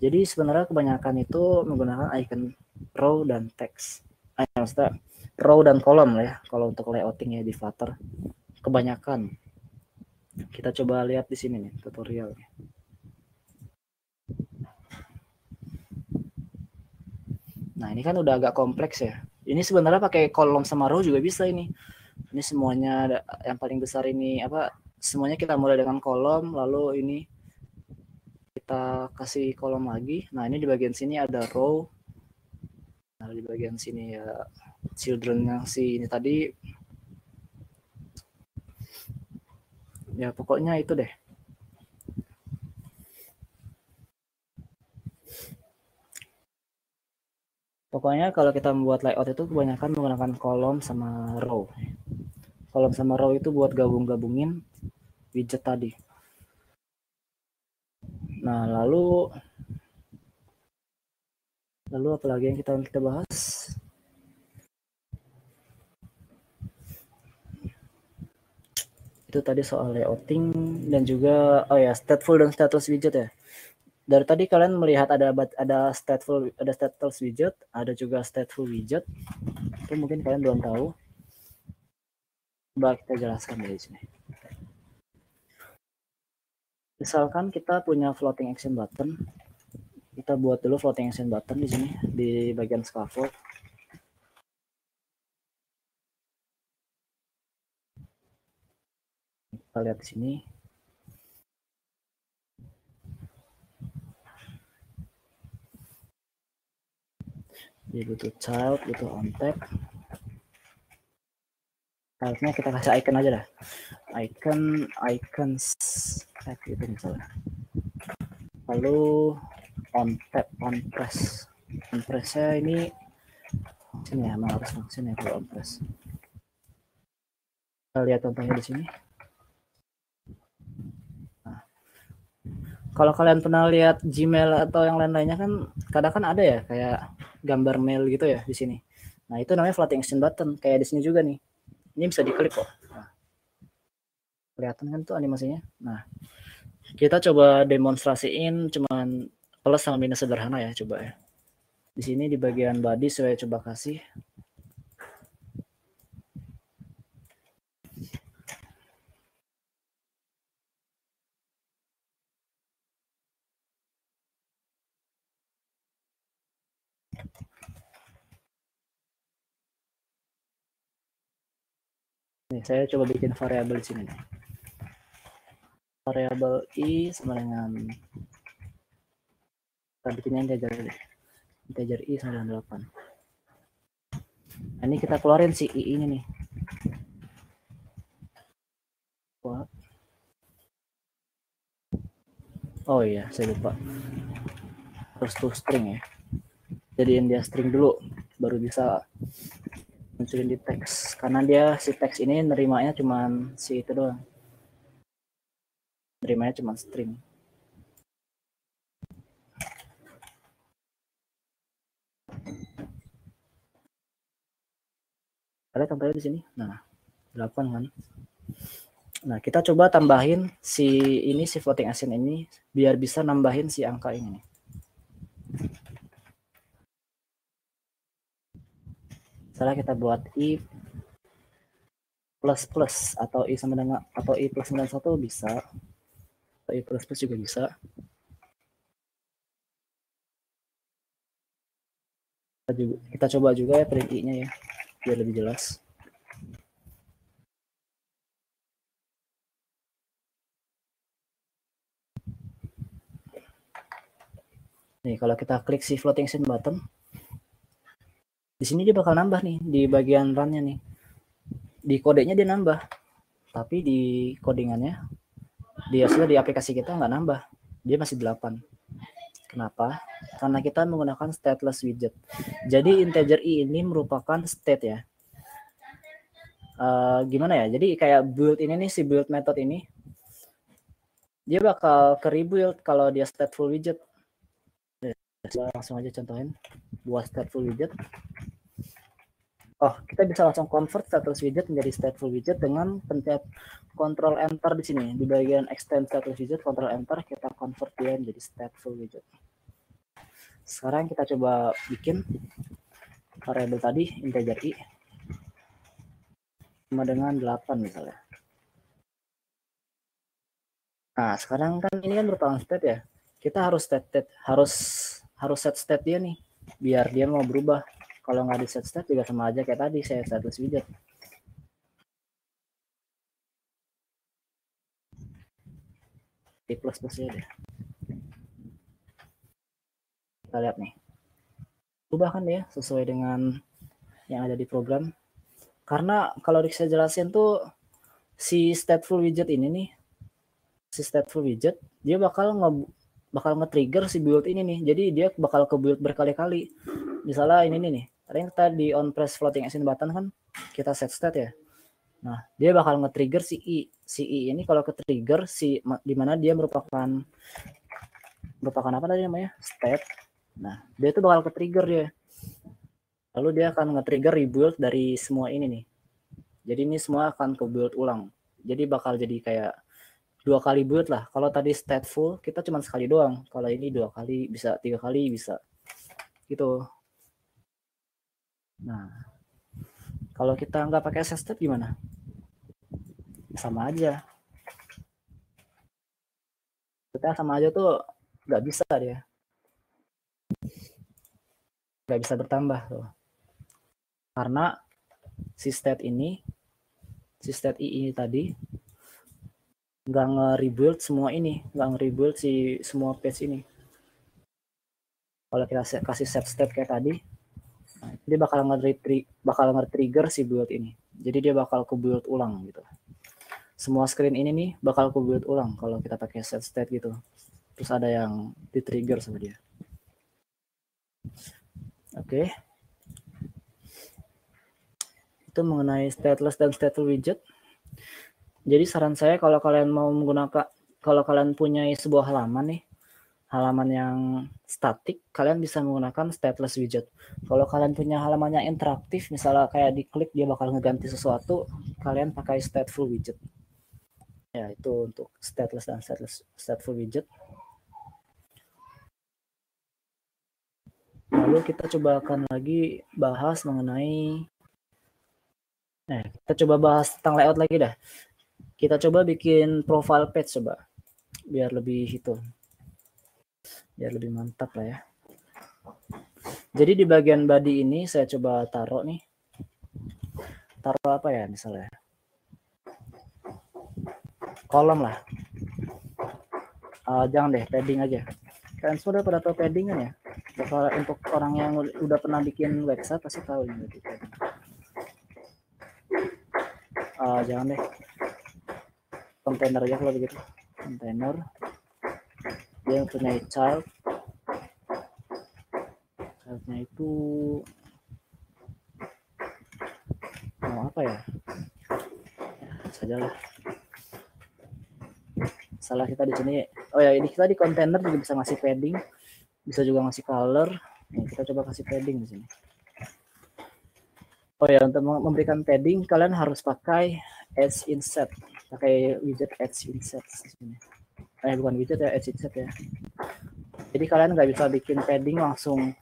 Jadi sebenarnya kebanyakan itu menggunakan icon row dan teks. Maksudnya row dan kolom lah ya, kalau untuk layouting ya di Flutter. Kebanyakan. Kita coba lihat di sini nih tutorialnya. Nah, ini kan udah agak kompleks ya. Ini sebenarnya pakai kolom sama row juga bisa ini. Ini semuanya yang paling besar ini apa? Semuanya kita mulai dengan kolom, lalu ini kita kasih kolom lagi. Nah, ini di bagian sini ada row. Nah, di bagian sini ya children yang si ini tadi. Ya, pokoknya itu deh. Pokoknya kalau kita membuat layout itu kebanyakan menggunakan kolom sama row. Kolom sama row itu buat gabung-gabungin widget tadi. Nah, lalu apa lagi yang kita bahas? Itu tadi soal layouting dan juga stateful dan status widget ya. Dari tadi kalian melihat ada status widget, ada juga stateful widget. Itu mungkin kalian belum tahu. Coba kita jelaskan dari sini. Misalkan kita punya floating action button, kita buat dulu floating action button di sini di bagian scaffold. Kita lihat di sini. Dia butuh child, butuh on tap. Childnya kita kasih icon aja dah. Icons tag gitu misalnya. Lalu on tap, on press. On pressnya ini sini ya, emang harus function ya kalau on press. Kita lihat contohnya di sini. Nah, kalau kalian pernah lihat Gmail atau yang lain-lainnya kan kadang kan ada ya kayak gambar mail gitu ya di sini. Nah, itu namanya floating action button kayak di sini juga nih. Ini bisa diklik kok. Nah, kelihatan kan tuh animasinya. Nah, kita coba demonstrasiin cuman plus sama minus sederhana ya, coba ya. Di sini di bagian body saya coba kasih. Nih, saya coba bikin variabel di sini nih. Variabel i sama dengan kita bikinnya integer deh. Integer i sama dengan 8. Nah, ini kita keluarin si i ini nih. What? Oh iya, saya lupa. Harus to string ya. Jadiin dia string dulu, baru bisa munculin di teks. Karena dia si teks ini nerimanya cuman si itu doang. Nerimanya cuma string. Kalian contohnya di sini. Nah, 8 kan. Nah, kita coba tambahin si ini, si floating action ini biar bisa nambahin si angka ini nih. Misalnya kita buat i plus plus atau i sama dengan atau i plus 91 bisa. Atau i plus plus juga bisa. Kita coba juga ya print i-nya ya biar lebih jelas. Nih, kalau kita klik si floating action button, di sini dia bakal nambah nih di bagian run-nya nih. Di kodenya dia nambah, tapi di codingannya di hasil di aplikasi kita nggak nambah. Dia masih 8. Kenapa? Karena kita menggunakan stateless widget. Jadi integer i ini merupakan state ya. Gimana ya? Jadi kayak build ini nih, si build method ini dia bakal ke rebuild kalau dia stateful widget. Langsung aja contohin buat stateful widget. Oh, kita bisa langsung convert stateless widget menjadi stateful widget dengan pencet Ctrl Enter di sini. Di bagian extend stateless widget, Ctrl Enter, kita convert dia menjadi stateful widget. Sekarang kita coba bikin variabel tadi, integer i, sama dengan 8 misalnya. Nah, sekarang kan ini kan merupakan state ya. Kita harus set state dia nih, biar dia mau berubah. Kalau nggak di set state juga sama aja kayak tadi saya stateless widget. Di plus plusnya deh. Kita lihat nih. Berubah kan ya sesuai dengan yang ada di program. Karena kalau saya jelasin tuh si stateful widget ini nih, si stateful widget dia bakal nge-trigger si build ini nih. Jadi dia bakal ke build berkali-kali. Misalnya ini nih, tadi on press floating action button kan kita set state ya. Nah, dia bakal nge-trigger si i. Si i ini kalau ke-trigger si di mana dia merupakan apa tadi namanya? State. Nah, dia itu bakal ke-trigger dia. Lalu dia akan nge-trigger rebuild dari semua ini nih. Jadi ini semua akan ke-build ulang. Jadi bakal jadi kayak 2 kali build lah. Kalau tadi stateful kita cuma sekali doang. Kalau ini 2 kali bisa, 3 kali bisa. Gitu. Nah, kalau kita nggak pakai set step gimana? Sama aja. Kita sama aja tuh nggak bisa dia, nggak bisa bertambah tuh, karena si state i ini tadi nggak nge-rebuild semua ini, nggak nge-rebuild si semua page ini. Kalau kita kasih set state kayak tadi, dia bakal nge-trigger si build ini. Jadi dia bakal ke build ulang gitu. Semua screen ini nih bakal ke build ulang kalau kita pakai set state gitu. Terus ada yang di-trigger sama dia. Oke. Itu mengenai stateless dan stateful widget. Jadi saran saya kalau kalian mau menggunakan, kalau kalian punya sebuah halaman nih, halaman yang statik, kalian bisa menggunakan stateless widget. Kalau kalian punya halaman yang interaktif, misalnya kayak diklik dia bakal ngeganti sesuatu, kalian pakai stateful widget. Ya, itu untuk stateless dan stateful widget. Lalu kita coba akan lagi bahas mengenai, kita coba bahas tentang layout lagi dah. Kita coba bikin profile page coba, biar lebih itu, biar lebih mantap lah ya. Jadi di bagian body ini saya coba taruh nih, taruh apa ya misalnya, kolom lah. Jangan deh, padding aja. Kalian sudah pada tahu padding kan ya? Untuk orang yang udah pernah bikin website pasti tahu ini. Jangan deh, kontainer aja kalau begitu. Kontainer, dia punya child. Childnya itu mau apa ya? Sajalah. Salah kita di sini. Oh ya, ini kita di kontainer juga bisa ngasih padding, bisa juga ngasih color. Nih, kita coba kasih padding di sini. Oh ya, untuk memberikan padding kalian harus pakai edge inset, pakai widget edge inset di sini. Bukan widget ya, edge inset ya. Jadi kalian nggak bisa bikin padding langsung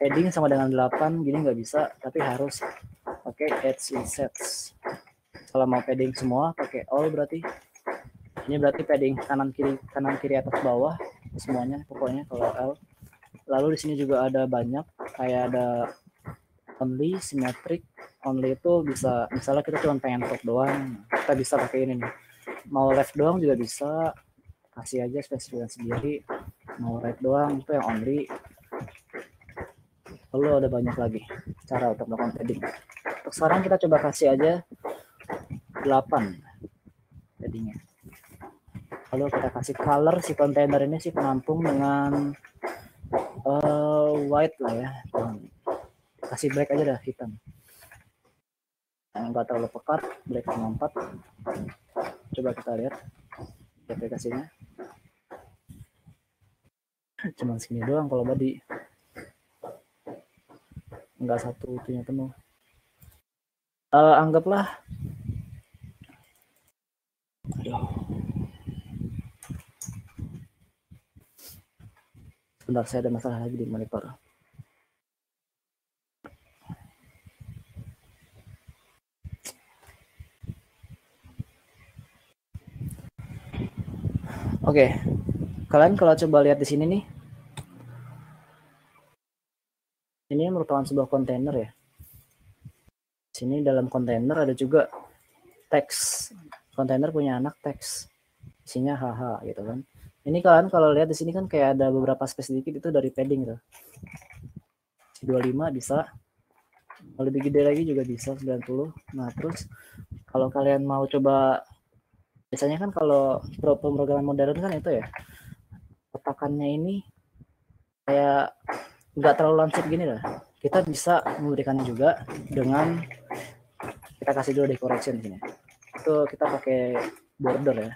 padding sama dengan 8 gini nggak bisa, tapi harus pakai edge insets. Kalau mau padding semua pakai all berarti. Ini berarti padding kanan kiri atas bawah semuanya pokoknya kalau L. Lalu di sini juga ada banyak, kayak ada only, symmetric. Only itu bisa, misalnya kita cuma pengen top doang, kita bisa pakai ini nih. Mau left doang juga bisa, kasih aja spesifikasi sendiri. Mau right doang itu yang only. Lalu ada banyak lagi cara untuk melakukan padding. Untuk sekarang kita coba kasih aja 8 paddingnya. Lalu kita kasih color si kontainer ini si penampung dengan white lah ya. Kasih black aja dah, hitam. Enggak terlalu pekat, black 4. Coba kita lihat aplikasinya. Cuma segini doang kalau body. Enggak satu itunya penuh. Anggaplah, sebentar saya ada masalah lagi di monitor. Oke, kalian kalau coba lihat di sini nih, ini merupakan sebuah kontainer ya. Di sini dalam kontainer ada juga teks. Kontainer punya anak teks, isinya haha gitu kan. Ini kalian kalau lihat di sini kan kayak ada beberapa space sedikit itu dari padding tuh. 25 bisa, lebih gede lagi juga bisa 90. Nah terus kalau kalian mau coba, biasanya kan kalau pemrograman modern kan itu ya, kotakannya ini kayak nggak terlalu lancip gini lah. Kita bisa memberikannya juga dengan kita kasih dulu decoration di sini. Itu kita pakai border ya,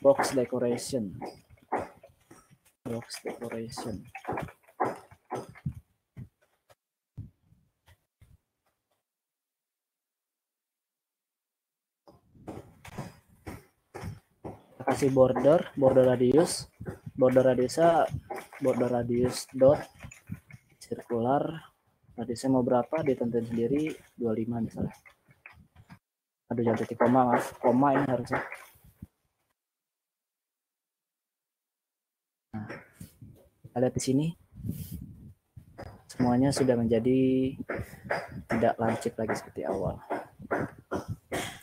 box decoration. Kita kasih border radiusnya border radius dot circular, radiusnya mau berapa ditentuin sendiri, 25 misalnya. Aduh, jangan titik koma, maaf, koma ini harusnya. Nah, kita lihat di sini semuanya sudah menjadi tidak lancip lagi seperti awal.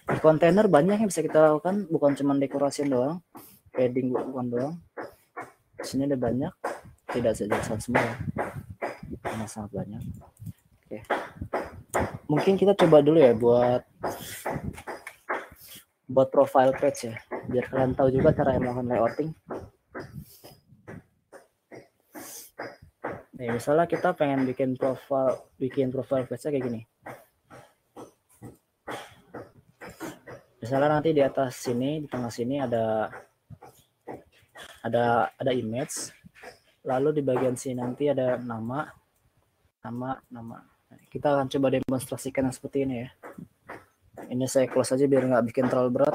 Di kontainer banyak yang bisa kita lakukan, bukan cuma dekorasi doang, padding bukan doang. Di sini ada banyak, tidak saja semua, karena sangat banyak. Oke, mungkin kita coba dulu ya buat profile page ya, biar kalian tahu juga cara melakukan layouting. Nih, misalnya kita pengen bikin profile page-nya kayak gini. Misalnya nanti di atas sini, di tengah sini ada image, lalu di bagian sini nanti ada nama. Kita akan coba demonstrasikan yang seperti ini ya. Ini saya close aja biar nggak bikin terlalu berat.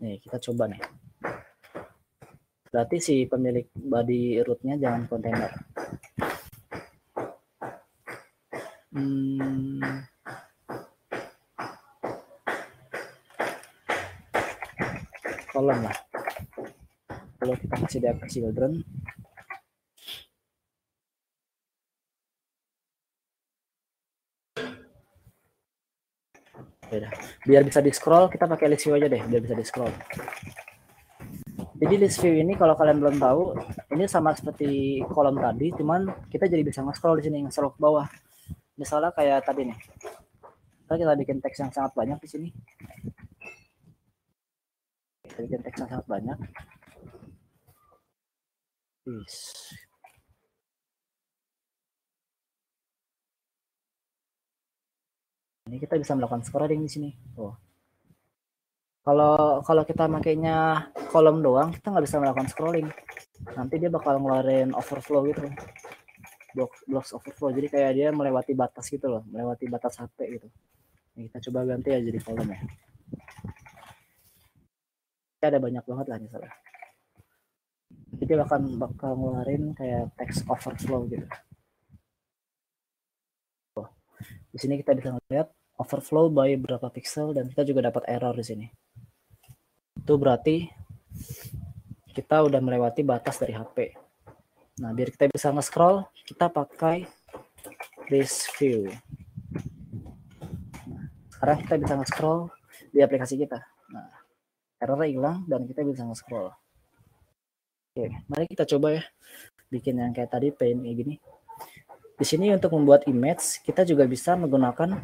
Nih, kita coba nih. Berarti si pemilik body root-nya jangan kontainer. Kolom lah. Kalau kita kasih dia children. Beda. Biar bisa di scroll, kita pakai list view aja deh, biar bisa di scroll. Jadi list view ini kalau kalian belum tahu, ini sama seperti kolom tadi, cuman kita jadi bisa nge-scroll di sini, nge-scroll ke bawah. Misalnya kayak tadi nih. Kita bikin teks yang sangat banyak di sini. Kita bikin teks yang sangat banyak. Ini kita bisa melakukan scrolling di sini. Oh. Kalau kita makainya kolom doang, kita nggak bisa melakukan scrolling. Nanti dia bakal ngeluarin overflow gitu. Blocks overflow. Jadi kayak dia melewati batas gitu loh, melewati batas HP gitu. Ini kita coba ganti ya jadi kolom ya. Ada banyak banget lah misalnya. Jadi dia bakal ngeluarin kayak text overflow gitu. Di sini kita bisa lihat overflow by berapa pixel dan kita juga dapat error di sini. Itu berarti kita udah melewati batas dari HP. Nah, biar kita bisa nge-scroll, kita pakai list view. Nah, sekarang kita bisa nge-scroll di aplikasi kita. Nah, errornya hilang dan kita bisa nge-scroll. Oke, mari kita coba ya bikin yang kayak tadi kayak gini. Di sini untuk membuat image, kita juga bisa menggunakan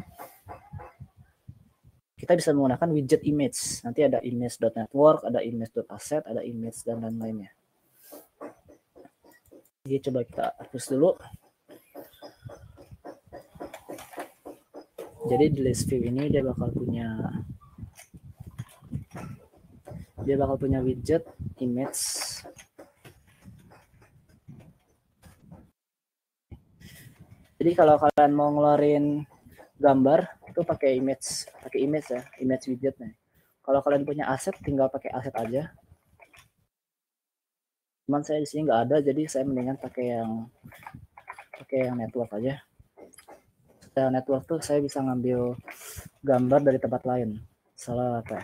widget image. Nanti ada image.network, ada image.asset, ada image dan lain-lainnya. Jadi coba kita hapus dulu. Jadi di list view ini dia bakal punya widget image. Jadi kalau kalian mau ngeluarin gambar itu pakai image ya, image widget nih. Kalau kalian punya aset tinggal pakai aset aja. Cuman saya di sini nggak ada, jadi saya mendingan pakai yang network aja. Setelah network tuh saya bisa ngambil gambar dari tempat lain. Salah apa?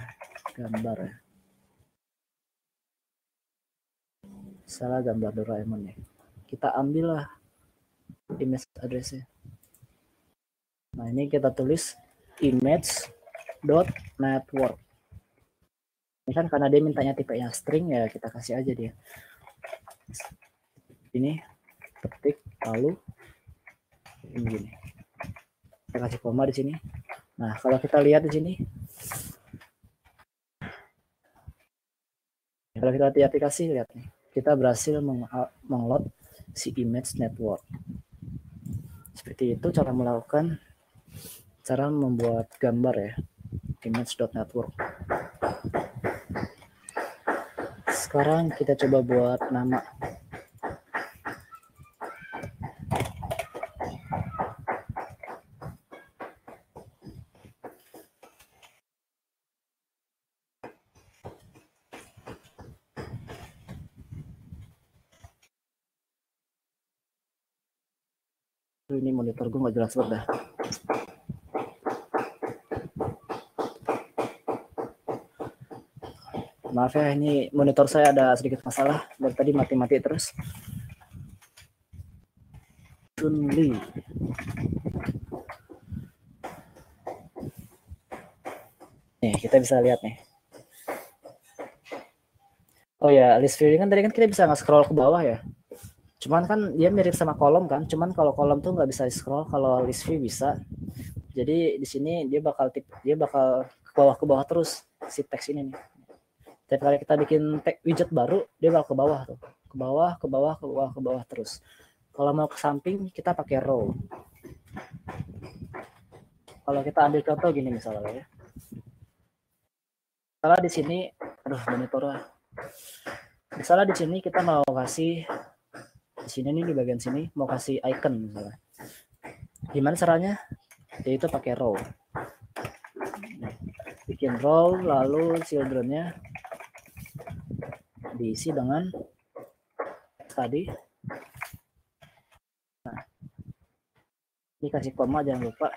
Gambar ya. Salah gambar Doraemon ya. Kita ambil lah image address-nya. Nah, ini kita tulis image.network. Ini kan karena dia mintanya tipenya string ya, kita kasih aja dia. Ini ketik lalu ini gini. Kita kasih koma di sini. Nah, kalau kita lihat di sini, kalau kita lihat aplikasi, lihat nih, kita berhasil mengload si image network. Seperti itu cara membuat gambar ya, image.network. Sekarang kita coba buat nama. Ini monitor gue nggak jelas banget dah. Maaf ya, ini monitor saya ada sedikit masalah dari tadi mati-mati terus. Chun-Li. Nih, kita bisa lihat nih. Oh ya, list view kan tadi kan kita bisa nge-scroll ke bawah ya. Cuman kan dia mirip sama kolom kan. Cuman kalau kolom tuh nggak bisa scroll, kalau list view bisa. Jadi di sini dia bakal ke bawah terus si teks ini nih. Setiap kali kita bikin tag widget baru, dia bakal ke bawah tuh. Ke bawah, ke bawah, ke bawah, ke bawah terus. Kalau mau ke samping, kita pakai row. Kalau kita ambil contoh gini misalnya ya. Misalnya di sini, aduh monitornya. Misalnya di sini kita mau kasih di sini nih di bagian sini mau kasih icon misalnya. Gimana caranya? Yaitu pakai row. Bikin row lalu children-nya diisi dengan tadi. Nah, ini kasih koma jangan lupa.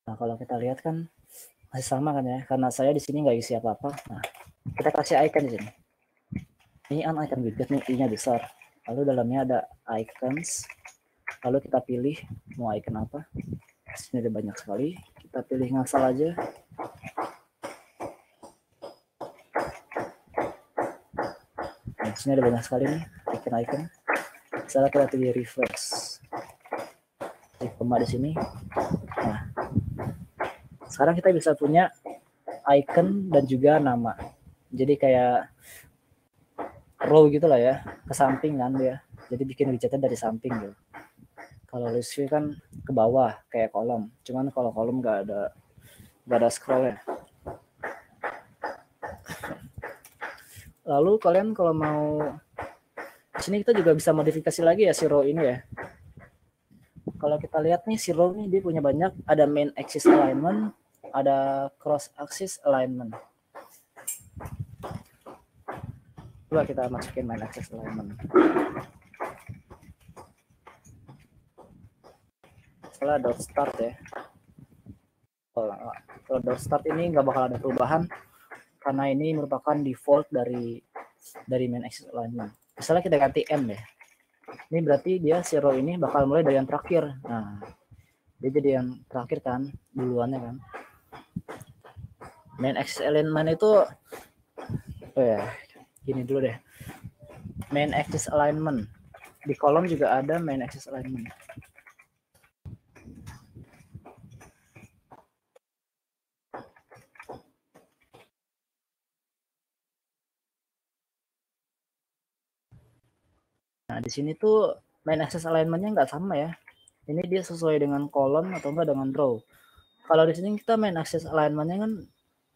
Nah, kalau kita lihat kan masih sama kan ya, karena saya di sini nggak isi apa-apa. Nah, kita kasih icon di sini. Ini icon widget nih, i-nya besar. Lalu dalamnya ada icons. Lalu kita pilih mau icon apa. Di sini ada banyak sekali. Kita pilih ngasal aja. Nah, di sini ada banyak sekali nih icon-icon. Misalnya kita pilih refresh. Klik koma di sini. Nah, sekarang kita bisa punya icon dan juga nama. Jadi kayak row gitu lah ya, ke samping kan dia. Jadi bikin widgetnya dari samping gitu. Kalau list view kan ke bawah kayak kolom. Cuman kalau kolom nggak ada scroll ya. Lalu kalian kalau mau di sini kita juga bisa modifikasi lagi ya si row ini ya. Kalau kita lihat nih si row nih dia punya banyak, ada main axis alignment, ada cross axis alignment. Coba kita masukin main axis alignment. Setelah dot start ya. Kalau dot start ini nggak bakal ada perubahan karena ini merupakan default dari main axis alignment. Misalnya kita ganti M ya. Ini berarti dia si row ini bakal mulai dari yang terakhir. Nah, dia jadi yang terakhir kan duluannya kan. Main axis alignment itu gini dulu deh. Main axis alignment. Di kolom juga ada main axis alignment. Nah, di sini tuh main axis alignment-nya nggak sama ya. Ini dia sesuai dengan kolom atau enggak dengan row. Kalau di sini kita main axis alignment-nya kan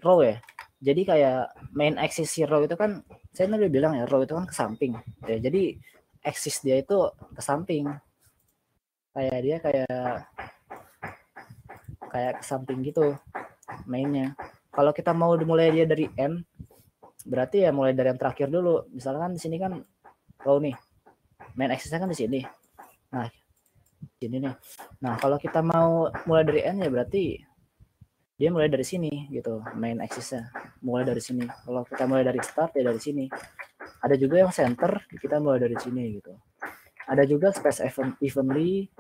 row ya. Jadi kayak main axis si row itu kan, saya udah bilang ya, row itu kan ke samping. Ya, jadi axis dia itu ke samping. Kayak dia kayak ke samping gitu mainnya. Kalau kita mau mulai dia dari N, berarti ya mulai dari yang terakhir dulu. Misalkan di sini kan row nih. Main axisnya kan di sini. Nah, sini nih. Nah, kalau kita mau mulai dari N ya berarti dia mulai dari sini gitu, main axisnya. Mulai dari sini. Kalau kita mulai dari start ya dari sini. Ada juga yang center, kita mulai dari sini gitu. Ada juga space evenly.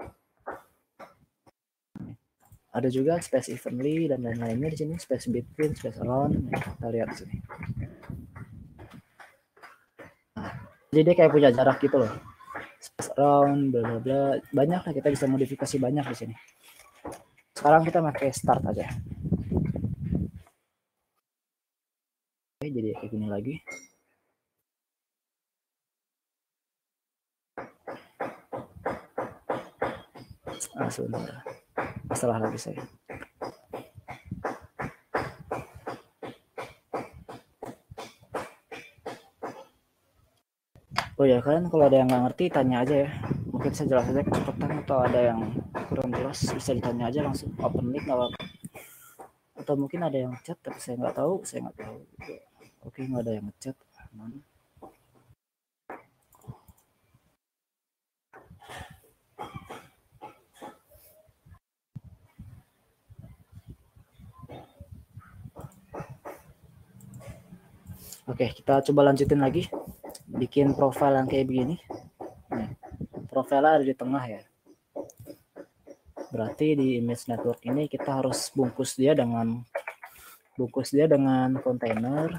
Ada juga space evenly dan lain-lainnya di sini, space between, space around. Kita lihat di sini. Nah, jadi dia kayak punya jarak gitu loh. Space around, bla bla bla. Banyak lah, kita bisa modifikasi banyak di sini. Sekarang kita pakai start aja. Oke, jadi kayak gini lagi. Sebentar. Masalah lagi saya. Oh ya, kalian kalau ada yang nggak ngerti tanya aja ya. Mungkin saya jelas aja kecepatan atau ada yang kurang jelas bisa ditanya aja langsung open mic nggak apa-apa. Atau mungkin ada yang chat tapi saya nggak tahu. Oke, nggak ada yang ngechat. Oke, kita coba lanjutin lagi. Bikin profil yang kayak begini. Nih, profilnya ada di tengah ya. Berarti di image network ini kita harus bungkus dia dengan kontainer.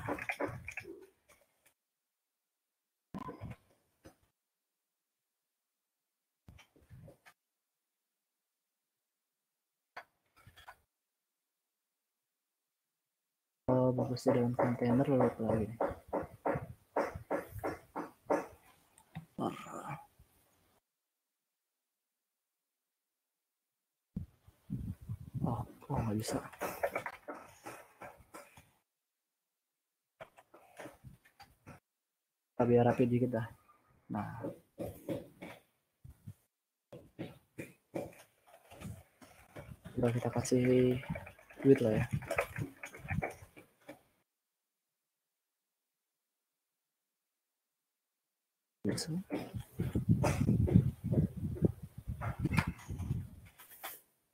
Bungkus dia dengan kontainer lalu apa lagi nih? Oh, nggak bisa. Biar rapi dikit dah. Nah, udah kita kasih duit lah ya.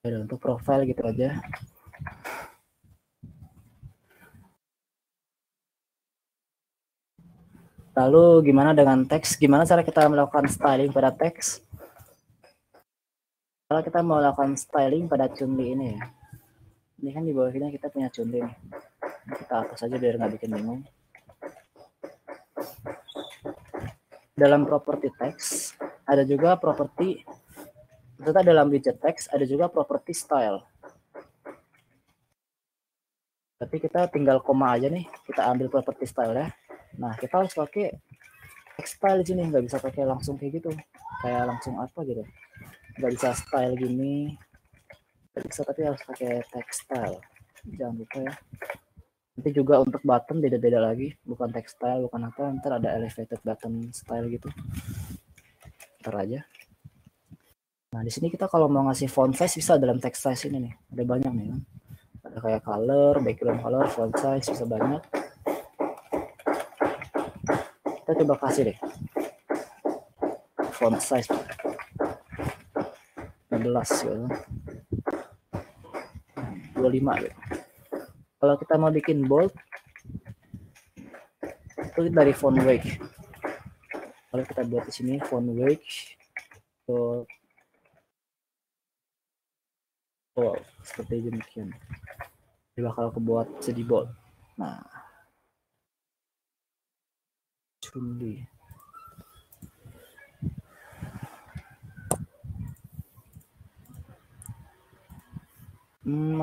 Ya, untuk profile gitu aja. Lalu gimana dengan teks? Gimana cara kita melakukan styling pada teks? Kalau kita mau melakukan styling pada Chunli ini ya. Ini kan di bawah sini kita punya Chunli nih. Kita hapus aja biar nggak bikin bingung. Dalam properti teks ada juga properti, ternyata dalam widget teks ada juga properti style. Tapi kita tinggal koma aja nih, kita ambil properti style ya. Nah, kita harus pakai text style di sini, nggak bisa pakai langsung kayak gitu, kayak langsung apa gitu. Nggak bisa style gini, nggak bisa, tapi harus pakai text style. Jangan lupa ya. Nanti juga untuk button beda-beda lagi, bukan text style, bukan apa, ntar ada elevated button style gitu. Ntar aja. Nah, di sini kita kalau mau ngasih font size bisa dalam text size ini nih. Ada banyak nih kan. Ada kayak color, background color, font size bisa banyak. Kita coba kasih deh. Font size 16 gitu. 25 gitu. Kalau kita mau bikin bold itu dari font weight. Kalau kita buat di sini font weight bold. Oh, seperti demikian. Dia bakal kebuat jadi bold. Nah, Chunli.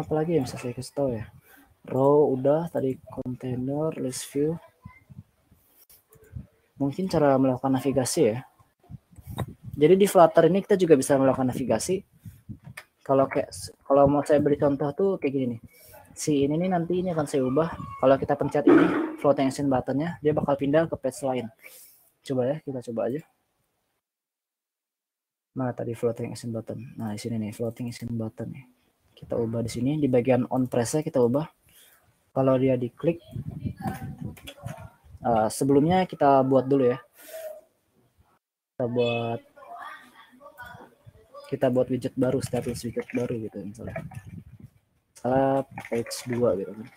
Apalagi yang bisa saya kasih tahu ya? Row udah, tadi container, list view. Mungkin cara melakukan navigasi ya. Jadi di Flutter ini kita juga bisa melakukan navigasi. Kalau mau saya beri contoh tuh kayak gini nih. Si ini nih nanti ini akan saya ubah. Kalau kita pencet ini floating action buttonnya, dia bakal pindah ke page lain. Coba ya, kita coba aja. Nah, tadi floating action button. Nah, di sini nih floating action button nih. Kita ubah di sini di bagian on press-nya kita ubah. Kalau dia diklik, sebelumnya kita buat dulu ya. Kita buat widget baru, status widget baru gitu misalnya. Misalnya page 2 gitu kan.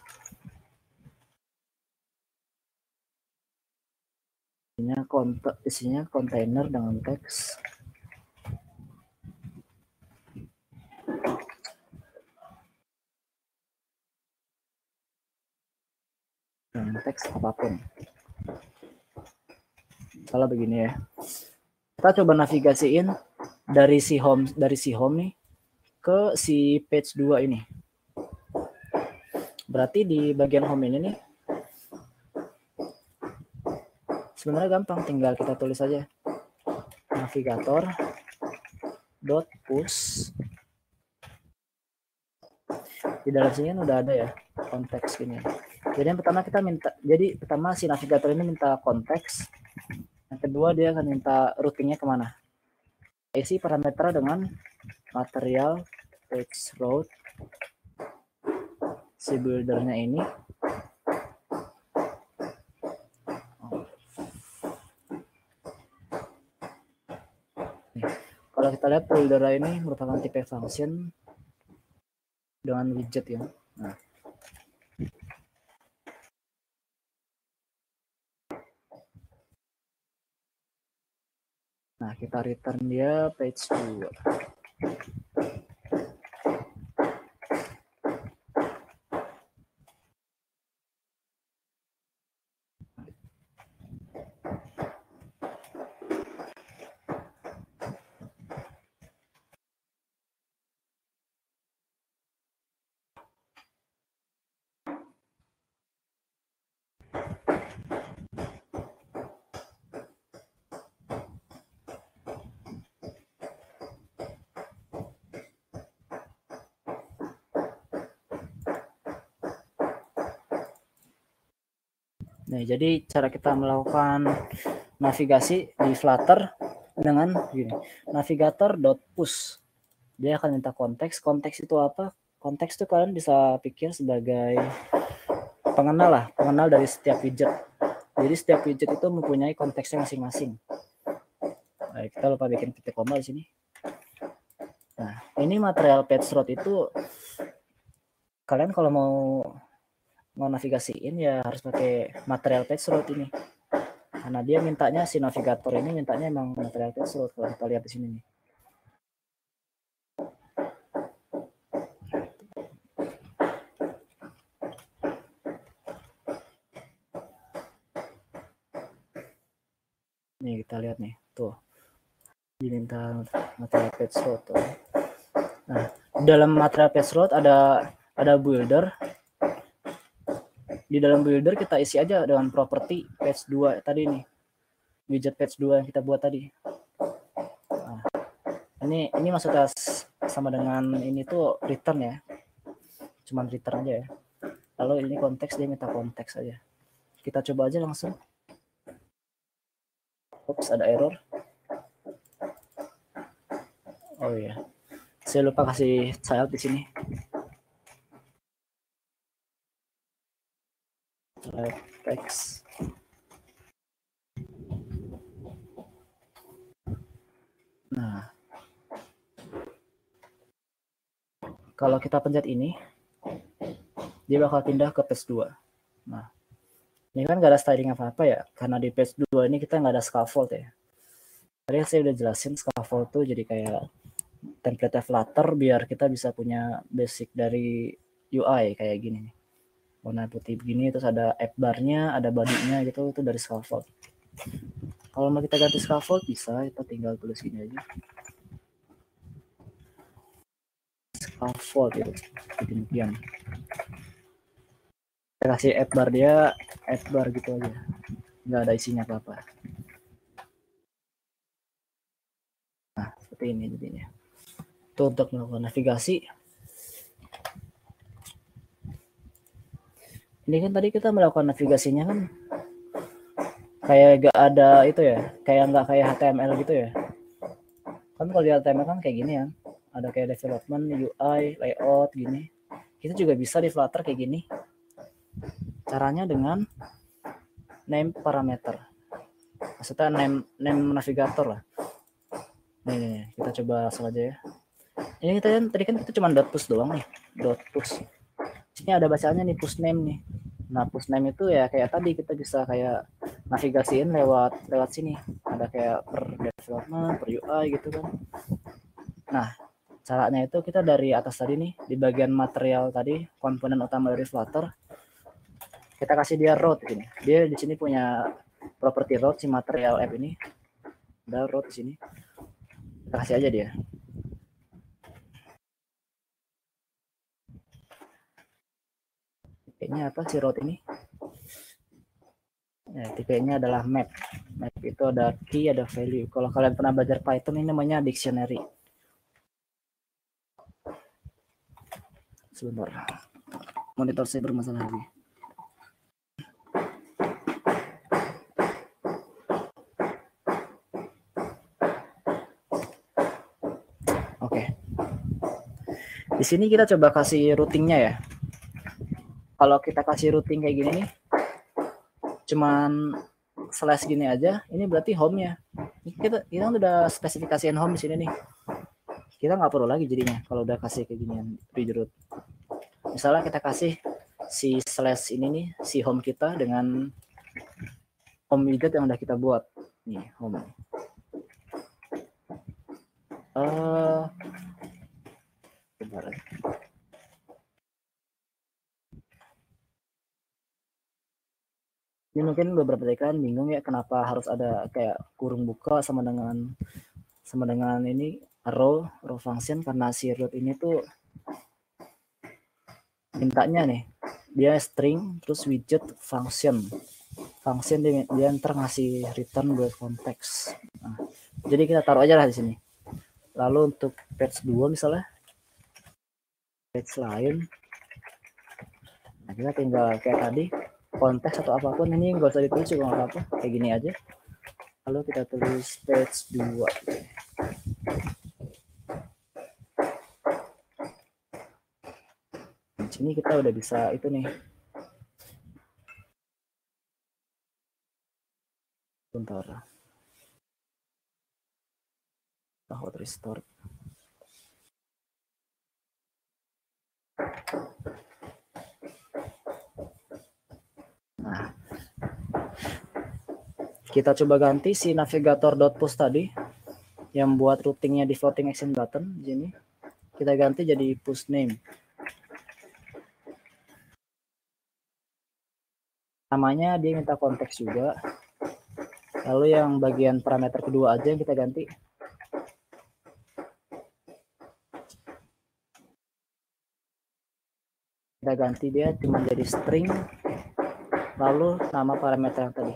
Isinya kontainer dengan teks. Dengan teks apapun. Salah begini ya. Kita coba navigasiin dari si home nih ke si page 2 ini. Berarti di bagian home ini nih sebenarnya gampang, tinggal kita tulis aja navigator dot push. Di dalam sini kan udah ada ya konteks ini. Jadi yang pertama pertama si navigator ini minta konteks. Yang kedua dia akan minta routingnya kemana. Isi parameter dengan material page route si buildernya ini. Kalau kita lihat builder ini merupakan tipe function dengan widget ya. Nah, Nah, kita return dia page 2. Nah, jadi cara kita melakukan navigasi di Flutter dengan gini, navigator.push. Dia akan minta konteks. Konteks itu apa? Konteks itu kalian bisa pikir sebagai pengenal dari setiap widget. Jadi setiap widget itu mempunyai konteksnya masing-masing. Nah, kita lupa bikin titik koma di sini. Nah, ini material page route itu kalian kalau mau navigasiin ya harus pakai material page route ini. Karena dia mintanya si navigator ini mintanya emang material page route kalau kita lihat di sini nih. Nih kita lihat nih, tuh diminta material page route. Nah, dalam material page route ada builder. Di dalam builder kita isi aja dengan properti page 2 tadi nih. Widget page 2 yang kita buat tadi. Nah, ini maksudnya sama dengan ini tuh return ya. Cuman return aja ya. Lalu ini konteks, dia minta konteks aja. Kita coba aja langsung. Oops, ada error. Oh iya. Saya lupa kasih child di sini. Text. Nah, kalau kita pencet ini, dia bakal pindah ke page 2. Nah, ini kan nggak ada styling apa-apa ya, karena di page 2 ini kita nggak ada scaffold ya. Tadi saya udah jelasin scaffold tuh jadi kayak template Flutter biar kita bisa punya basic dari UI kayak gini nih. Warna putih begini, terus ada app bar-nya, ada body-nya gitu, itu dari scaffold. Kalau mau kita ganti scaffold bisa, kita tinggal tulis gini aja. Scaffold gitu, demikian. Kita kasih app bar dia, app bar gitu aja. Nggak ada isinya apa-apa. Nah, seperti ini jadinya. Itu untuk melakukan navigasi. Ini kan tadi kita melakukan navigasinya kan kayak gak ada itu ya, kayak nggak kayak HTML gitu ya. Kan kalau di HTML kan kayak gini ya, ada kayak development, UI, layout gini. Kita juga bisa di Flutter kayak gini. Caranya dengan name parameter. Maksudnya name navigator lah. Nih, kita coba langsung aja ya. Ini kita kan tadi kan kita cuma .push doang nih, .push. Sini ada bacaannya nih push name nih. Nah, push name itu ya kayak tadi kita bisa kayak navigasiin lewat sini. Ada kayak per development, per UI gitu kan. Nah, caranya itu kita dari atas tadi nih di bagian material tadi, komponen utama dari Flutter. Kita kasih dia route ini. Dia di sini punya property route si material app ini. Ada route di sini. Kita kasih aja dia. Tipenya apa sih route ini? Ya, tipenya adalah map. Map itu ada key, ada value. Kalau kalian pernah belajar Python ini namanya dictionary. Sebentar. Monitor saya bermasalah lagi. Oke. Di sini kita coba kasih routingnya ya. Kalau kita kasih routing kayak gini nih, cuman slash gini aja, ini berarti home-nya. Kita udah spesifikasiin home di sini nih. Kita nggak perlu lagi jadinya kalau udah kasih kayak ginian page route. Misalnya kita kasih si slash ini nih, si home kita dengan home widget yang udah kita buat. Nih, home. Bentar. Ini mungkin beberapa dari kalian bingung ya kenapa harus ada kayak kurung buka sama dengan ini row function, karena si root ini tuh mintanya nih dia string terus widget function dia ntar ngasih return buat konteks. Nah, jadi kita taruh aja lah di sini. Lalu untuk page 2 misalnya page lain, nah kita tinggal kayak tadi konteks atau apapun, ini nggak usah ditulis juga nggak apa-apa, kayak gini aja. Lalu kita tulis page 2 gitu. Di sini kita udah bisa itu nih. Bentar. Hot restore. Nah, kita coba ganti si navigator.push tadi yang buat routingnya di floating action button di sini. Kita ganti jadi push name. Namanya dia minta konteks juga. Lalu yang bagian parameter kedua aja yang kita ganti. Kita ganti dia cuma jadi string. Lalu nama parameter yang tadi.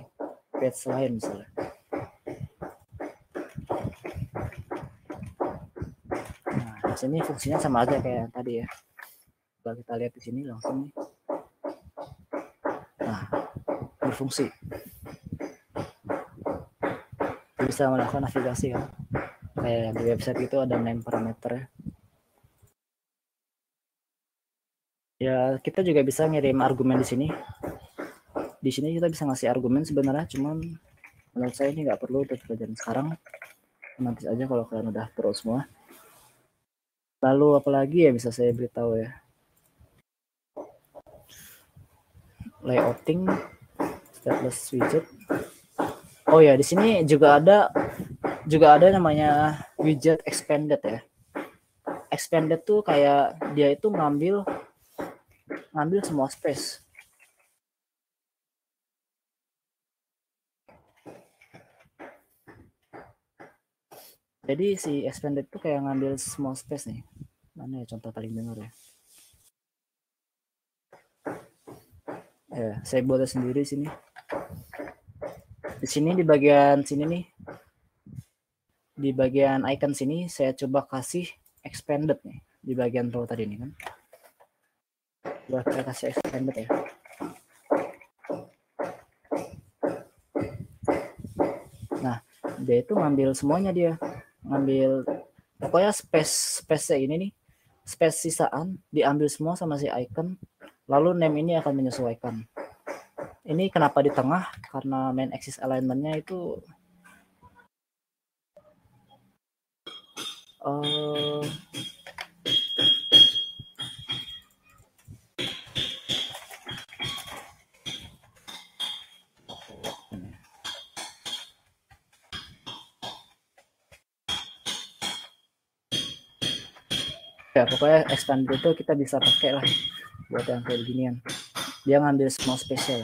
Page lain misalnya. Nah, di sini fungsinya sama aja kayak tadi ya. Kalau kita lihat di sini langsung nih. Nah, berfungsi. Bisa melakukan navigasi kan. Kayak di website itu ada name parameter ya. Ya, kita juga bisa ngirim argumen di sini. Di sini kita bisa ngasih argumen sebenarnya, cuman menurut saya ini nggak perlu untuk pelajaran sekarang. Nanti aja kalau kalian udah pro semua. Lalu apalagi ya bisa saya beritahu ya. Layouting, stateless widget. Oh ya, di sini juga ada namanya widget expanded ya. Expanded tuh kayak dia itu ngambil semua space. Jadi si expanded tuh kayak ngambil small space nih. Mana ya contoh paling benar ya? Ya, saya buat sendiri sini. Di sini di bagian sini nih. Di bagian icon sini saya coba kasih expanded nih di bagian row tadi nih kan. Coba kita kasih expanded ya. Nah, dia itu ngambil semuanya dia. Ngambil pokoknya space ini nih, space sisaan diambil semua sama si icon, lalu name ini akan menyesuaikan. Ini kenapa di tengah? Karena main axis alignment-nya itu ya pokoknya expand itu kita bisa pakai lah buat yang kayak beginian. Dia ngambil small spatial.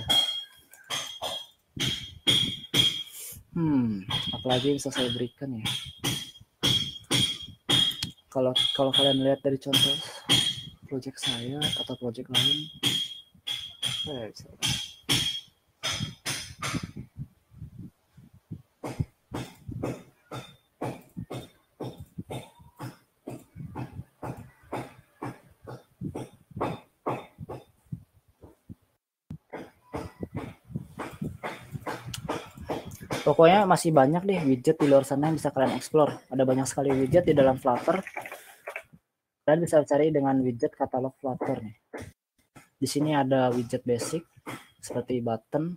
Apalagi bisa saya berikan ya. Kalau kalian lihat dari contoh project saya atau project lain, bisa. Pokoknya masih banyak deh widget di luar sana yang bisa kalian explore. Ada banyak sekali widget di dalam Flutter. Kalian bisa cari dengan widget katalog Flutter nih. Di sini ada widget basic seperti button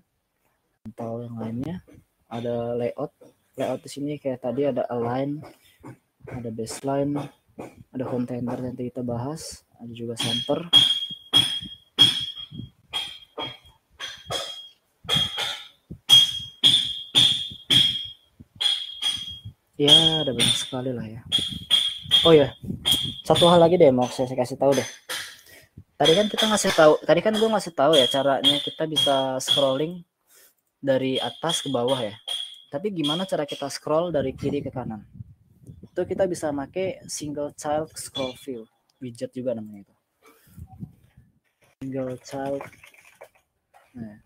atau yang lainnya. Ada layout. Layout di sini kayak tadi ada align, ada baseline, ada container yang kita bahas, ada juga center. Ya, ada banyak sekali lah ya. Oh ya, satu hal lagi deh mau saya kasih tahu deh. Tadi kan kita ngasih tahu, tadi kan gue ngasih tahu ya caranya kita bisa scrolling dari atas ke bawah ya. Tapi gimana cara kita scroll dari kiri ke kanan? Itu kita bisa pakai single child scroll view, widget juga namanya itu. Single child. Nah,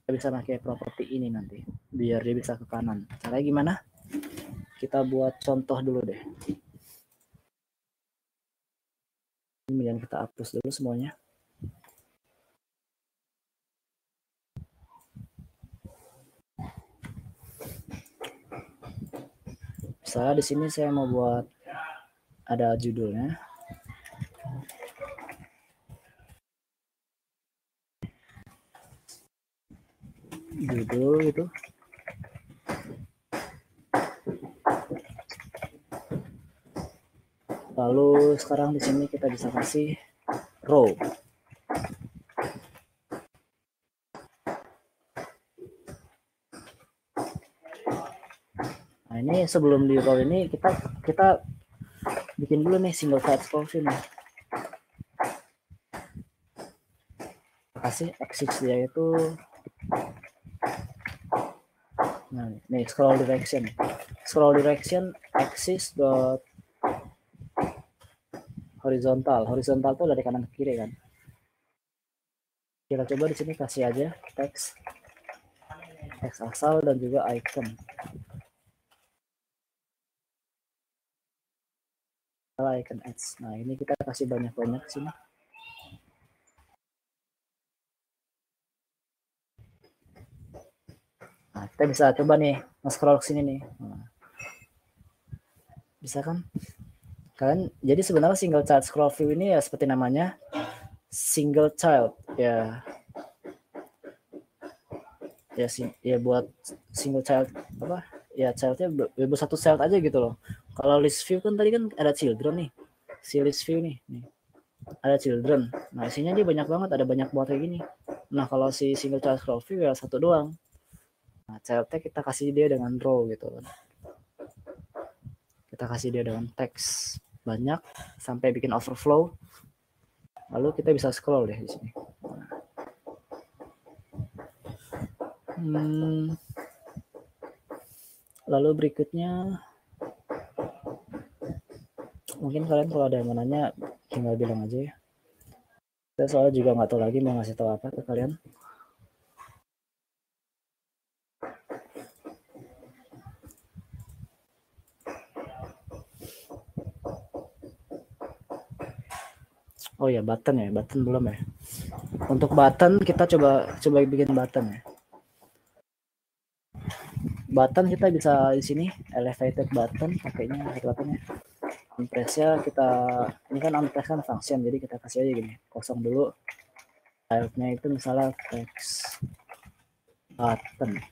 kita bisa pakai properti ini nanti biar dia bisa ke kanan. Caranya gimana? Kita buat contoh dulu deh. Kemudian kita hapus dulu semuanya. Misalnya di sini saya mau buat ada judulnya. Judul itu. Lalu sekarang di sini kita bisa kasih row. Nah, ini sebelum di row ini kita bikin dulu nih single child scroll view nih. Kasih axis dia itu nah nih scroll direction axis dot horizontal tuh dari kanan ke kiri kan. Kita coba di sini kasih aja teks asal dan juga icon. Icon ads. Nah ini kita kasih banyak-banyak sini. Nah kita bisa coba nih nge-scroll ke sini nih. Nah, bisa kan? Kalian jadi sebenarnya single child scroll view ini ya seperti namanya single child ya. Ya buat single child apa? Ya childnya buat satu child aja gitu loh. Kalau list view kan tadi kan ada children nih. Si list view nih ada children. Nah isinya dia banyak banget, ada banyak buat kayak gini. Nah kalau si single child scroll view ya satu doang. Nah childnya kita kasih dia dengan row gitu. Kita kasih dia dengan teks banyak sampai bikin overflow. Lalu kita bisa scroll deh di sini. Lalu berikutnya mungkin kalian kalau ada yang mau nanya tinggal bilang aja ya. Saya soalnya juga nggak tahu lagi mau ngasih tahu apa ke kalian. Oh ya button belum ya. Untuk button kita coba bikin button ya. Button kita bisa di sini elevated button pakainya buttonnya. Unpressnya kita ini kan unpress kan function jadi kita kasih aja gini kosong dulu. Childnya itu misalnya text button.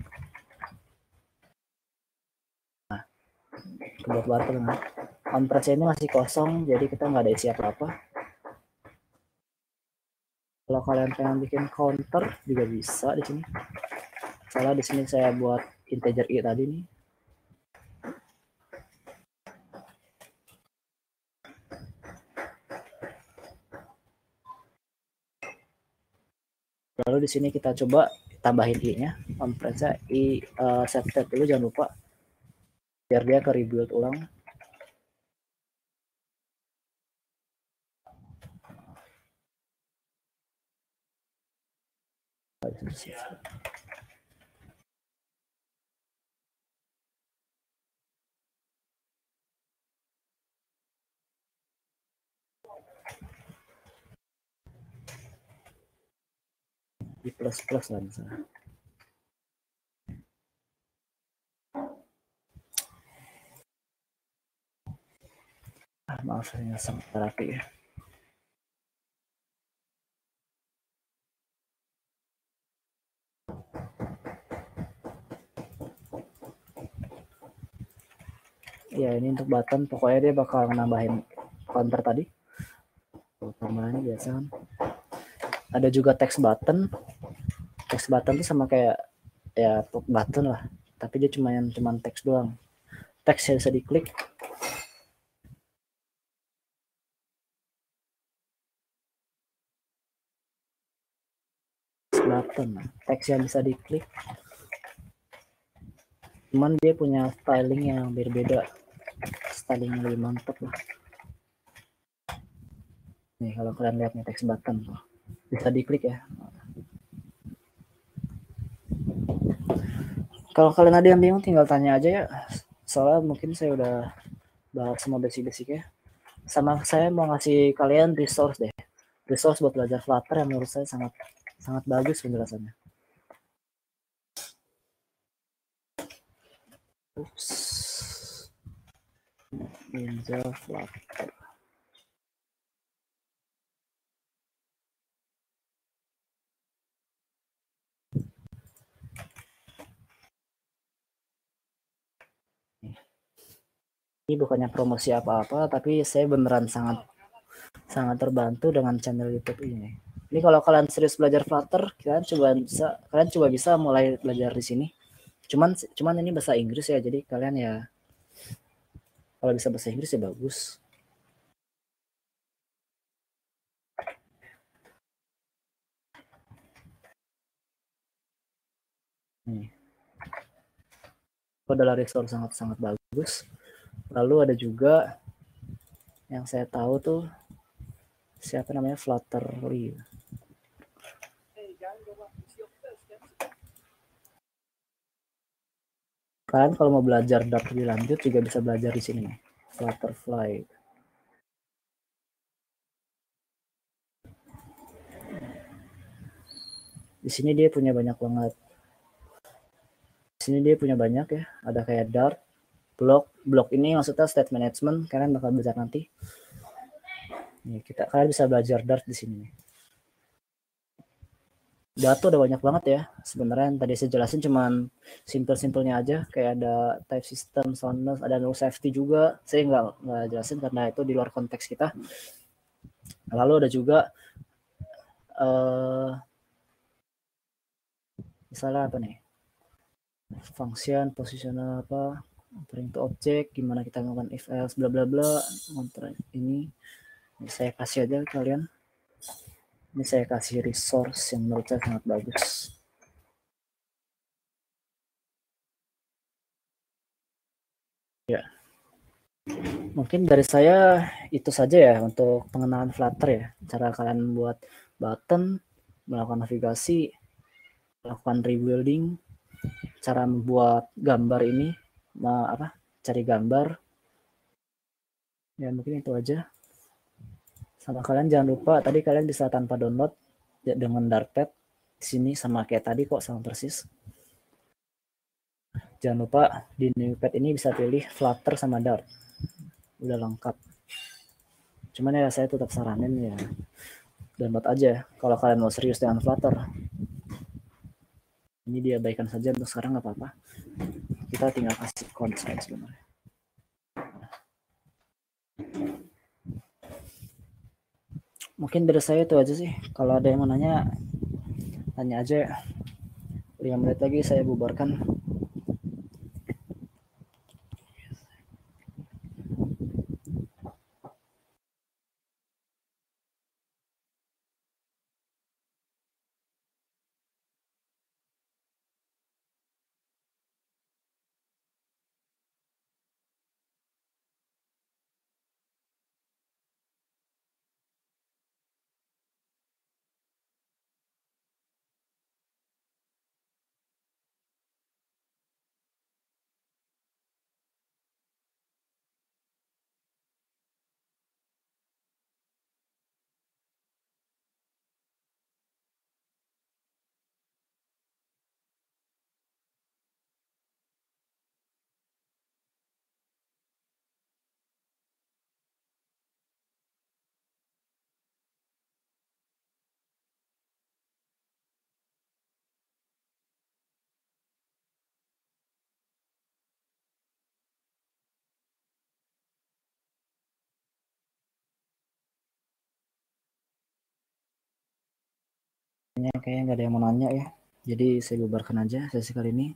Nah, buat button kan. Unpress ini masih kosong jadi kita nggak ada isi apa-apa. Kalau kalian pengen bikin counter juga bisa di sini. Misalnya di sini saya buat integer i tadi nih. Lalu di sini kita coba tambahin i-nya. Unpress-nya i set tab dulu jangan lupa biar dia ke rebuild ulang. Di plus lah misalnya. Maaf saya sangat rapi ya. Ya ini untuk button pokoknya dia bakal nambahin counter tadi. Tambahannya biasa kan. Ada juga text button. Text button itu sama kayak ya button lah, tapi dia cuman teks doang. Teksnya bisa diklik. button, teks yang bisa diklik. Cuman dia punya styling yang berbeda, styling yang lebih mantap lah. Nih kalau kalian lihat nih teks button tuh, bisa diklik ya. Kalau kalian ada yang bingung tinggal tanya aja ya. Soalnya mungkin saya udah bahas semua basic-basic ya. Sama saya mau ngasih kalian resource deh. Resource buat belajar Flutter yang menurut saya sangat bagus penjelasannya. Oops. Ninja Flutter. Ini bukannya promosi apa-apa, tapi saya beneran sangat terbantu dengan channel YouTube ini. Ini kalau kalian serius belajar Flutter, kalian coba bisa mulai belajar di sini. Cuman ini bahasa Inggris ya, jadi kalian ya kalau bisa bahasa Inggris ya bagus. Nih. Itu adalah resource sangat bagus. Lalu ada juga yang saya tahu tuh siapa namanya Flutterly. Kalian kalau mau belajar Dart lebih lanjut juga bisa belajar di sini nih, Flutterfly. Di sini dia punya banyak banget. Di sini dia punya banyak ya. Ada kayak Dart, blok ini maksudnya state management. Kalian bakal belajar nanti. Nih, kalian bisa belajar Dart di sini nih. Dart tuh ada banyak banget ya. Sebenarnya yang tadi saya jelasin cuman simple-simpelnya aja. Kayak ada type system, soundness, ada no safety juga. Saya nggak jelasin karena itu di luar konteks kita. Lalu ada juga misalnya apa nih? Function, positional apa? Referring to object, gimana kita melakukan if else, bla bla bla. Ini saya kasih aja kalian. Ini saya kasih resource yang menurut saya sangat bagus. Ya. Mungkin dari saya itu saja ya untuk pengenalan Flutter ya. Cara kalian buat button, melakukan navigasi, melakukan rebuilding, cara membuat gambar ini, cari gambar. Ya mungkin itu aja. Sama kalian jangan lupa tadi kalian bisa tanpa download ya, dengan Dartpad di sini sama kayak tadi kok, sama persis. Jangan lupa di Newpad ini bisa pilih Flutter sama Dart. Udah lengkap. Cuman ya saya tetap saranin ya download aja kalau kalian mau serius dengan Flutter. Ini diabaikan saja untuk sekarang, nggak apa-apa. Kita tinggal kasih kode saya sebenarnya. Mungkin dari saya itu aja sih. Kalau ada yang mau nanya, tanya aja. 5 menit lagi saya bubarkan. Kayaknya nggak ada yang mau nanya ya. Jadi saya bubarkan aja sesi kali ini.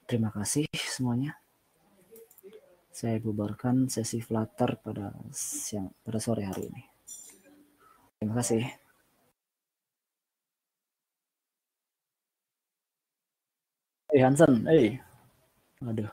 Terima kasih semuanya. Saya bubarkan sesi Flutter pada sore hari ini. Terima kasih. Hansen, aduh.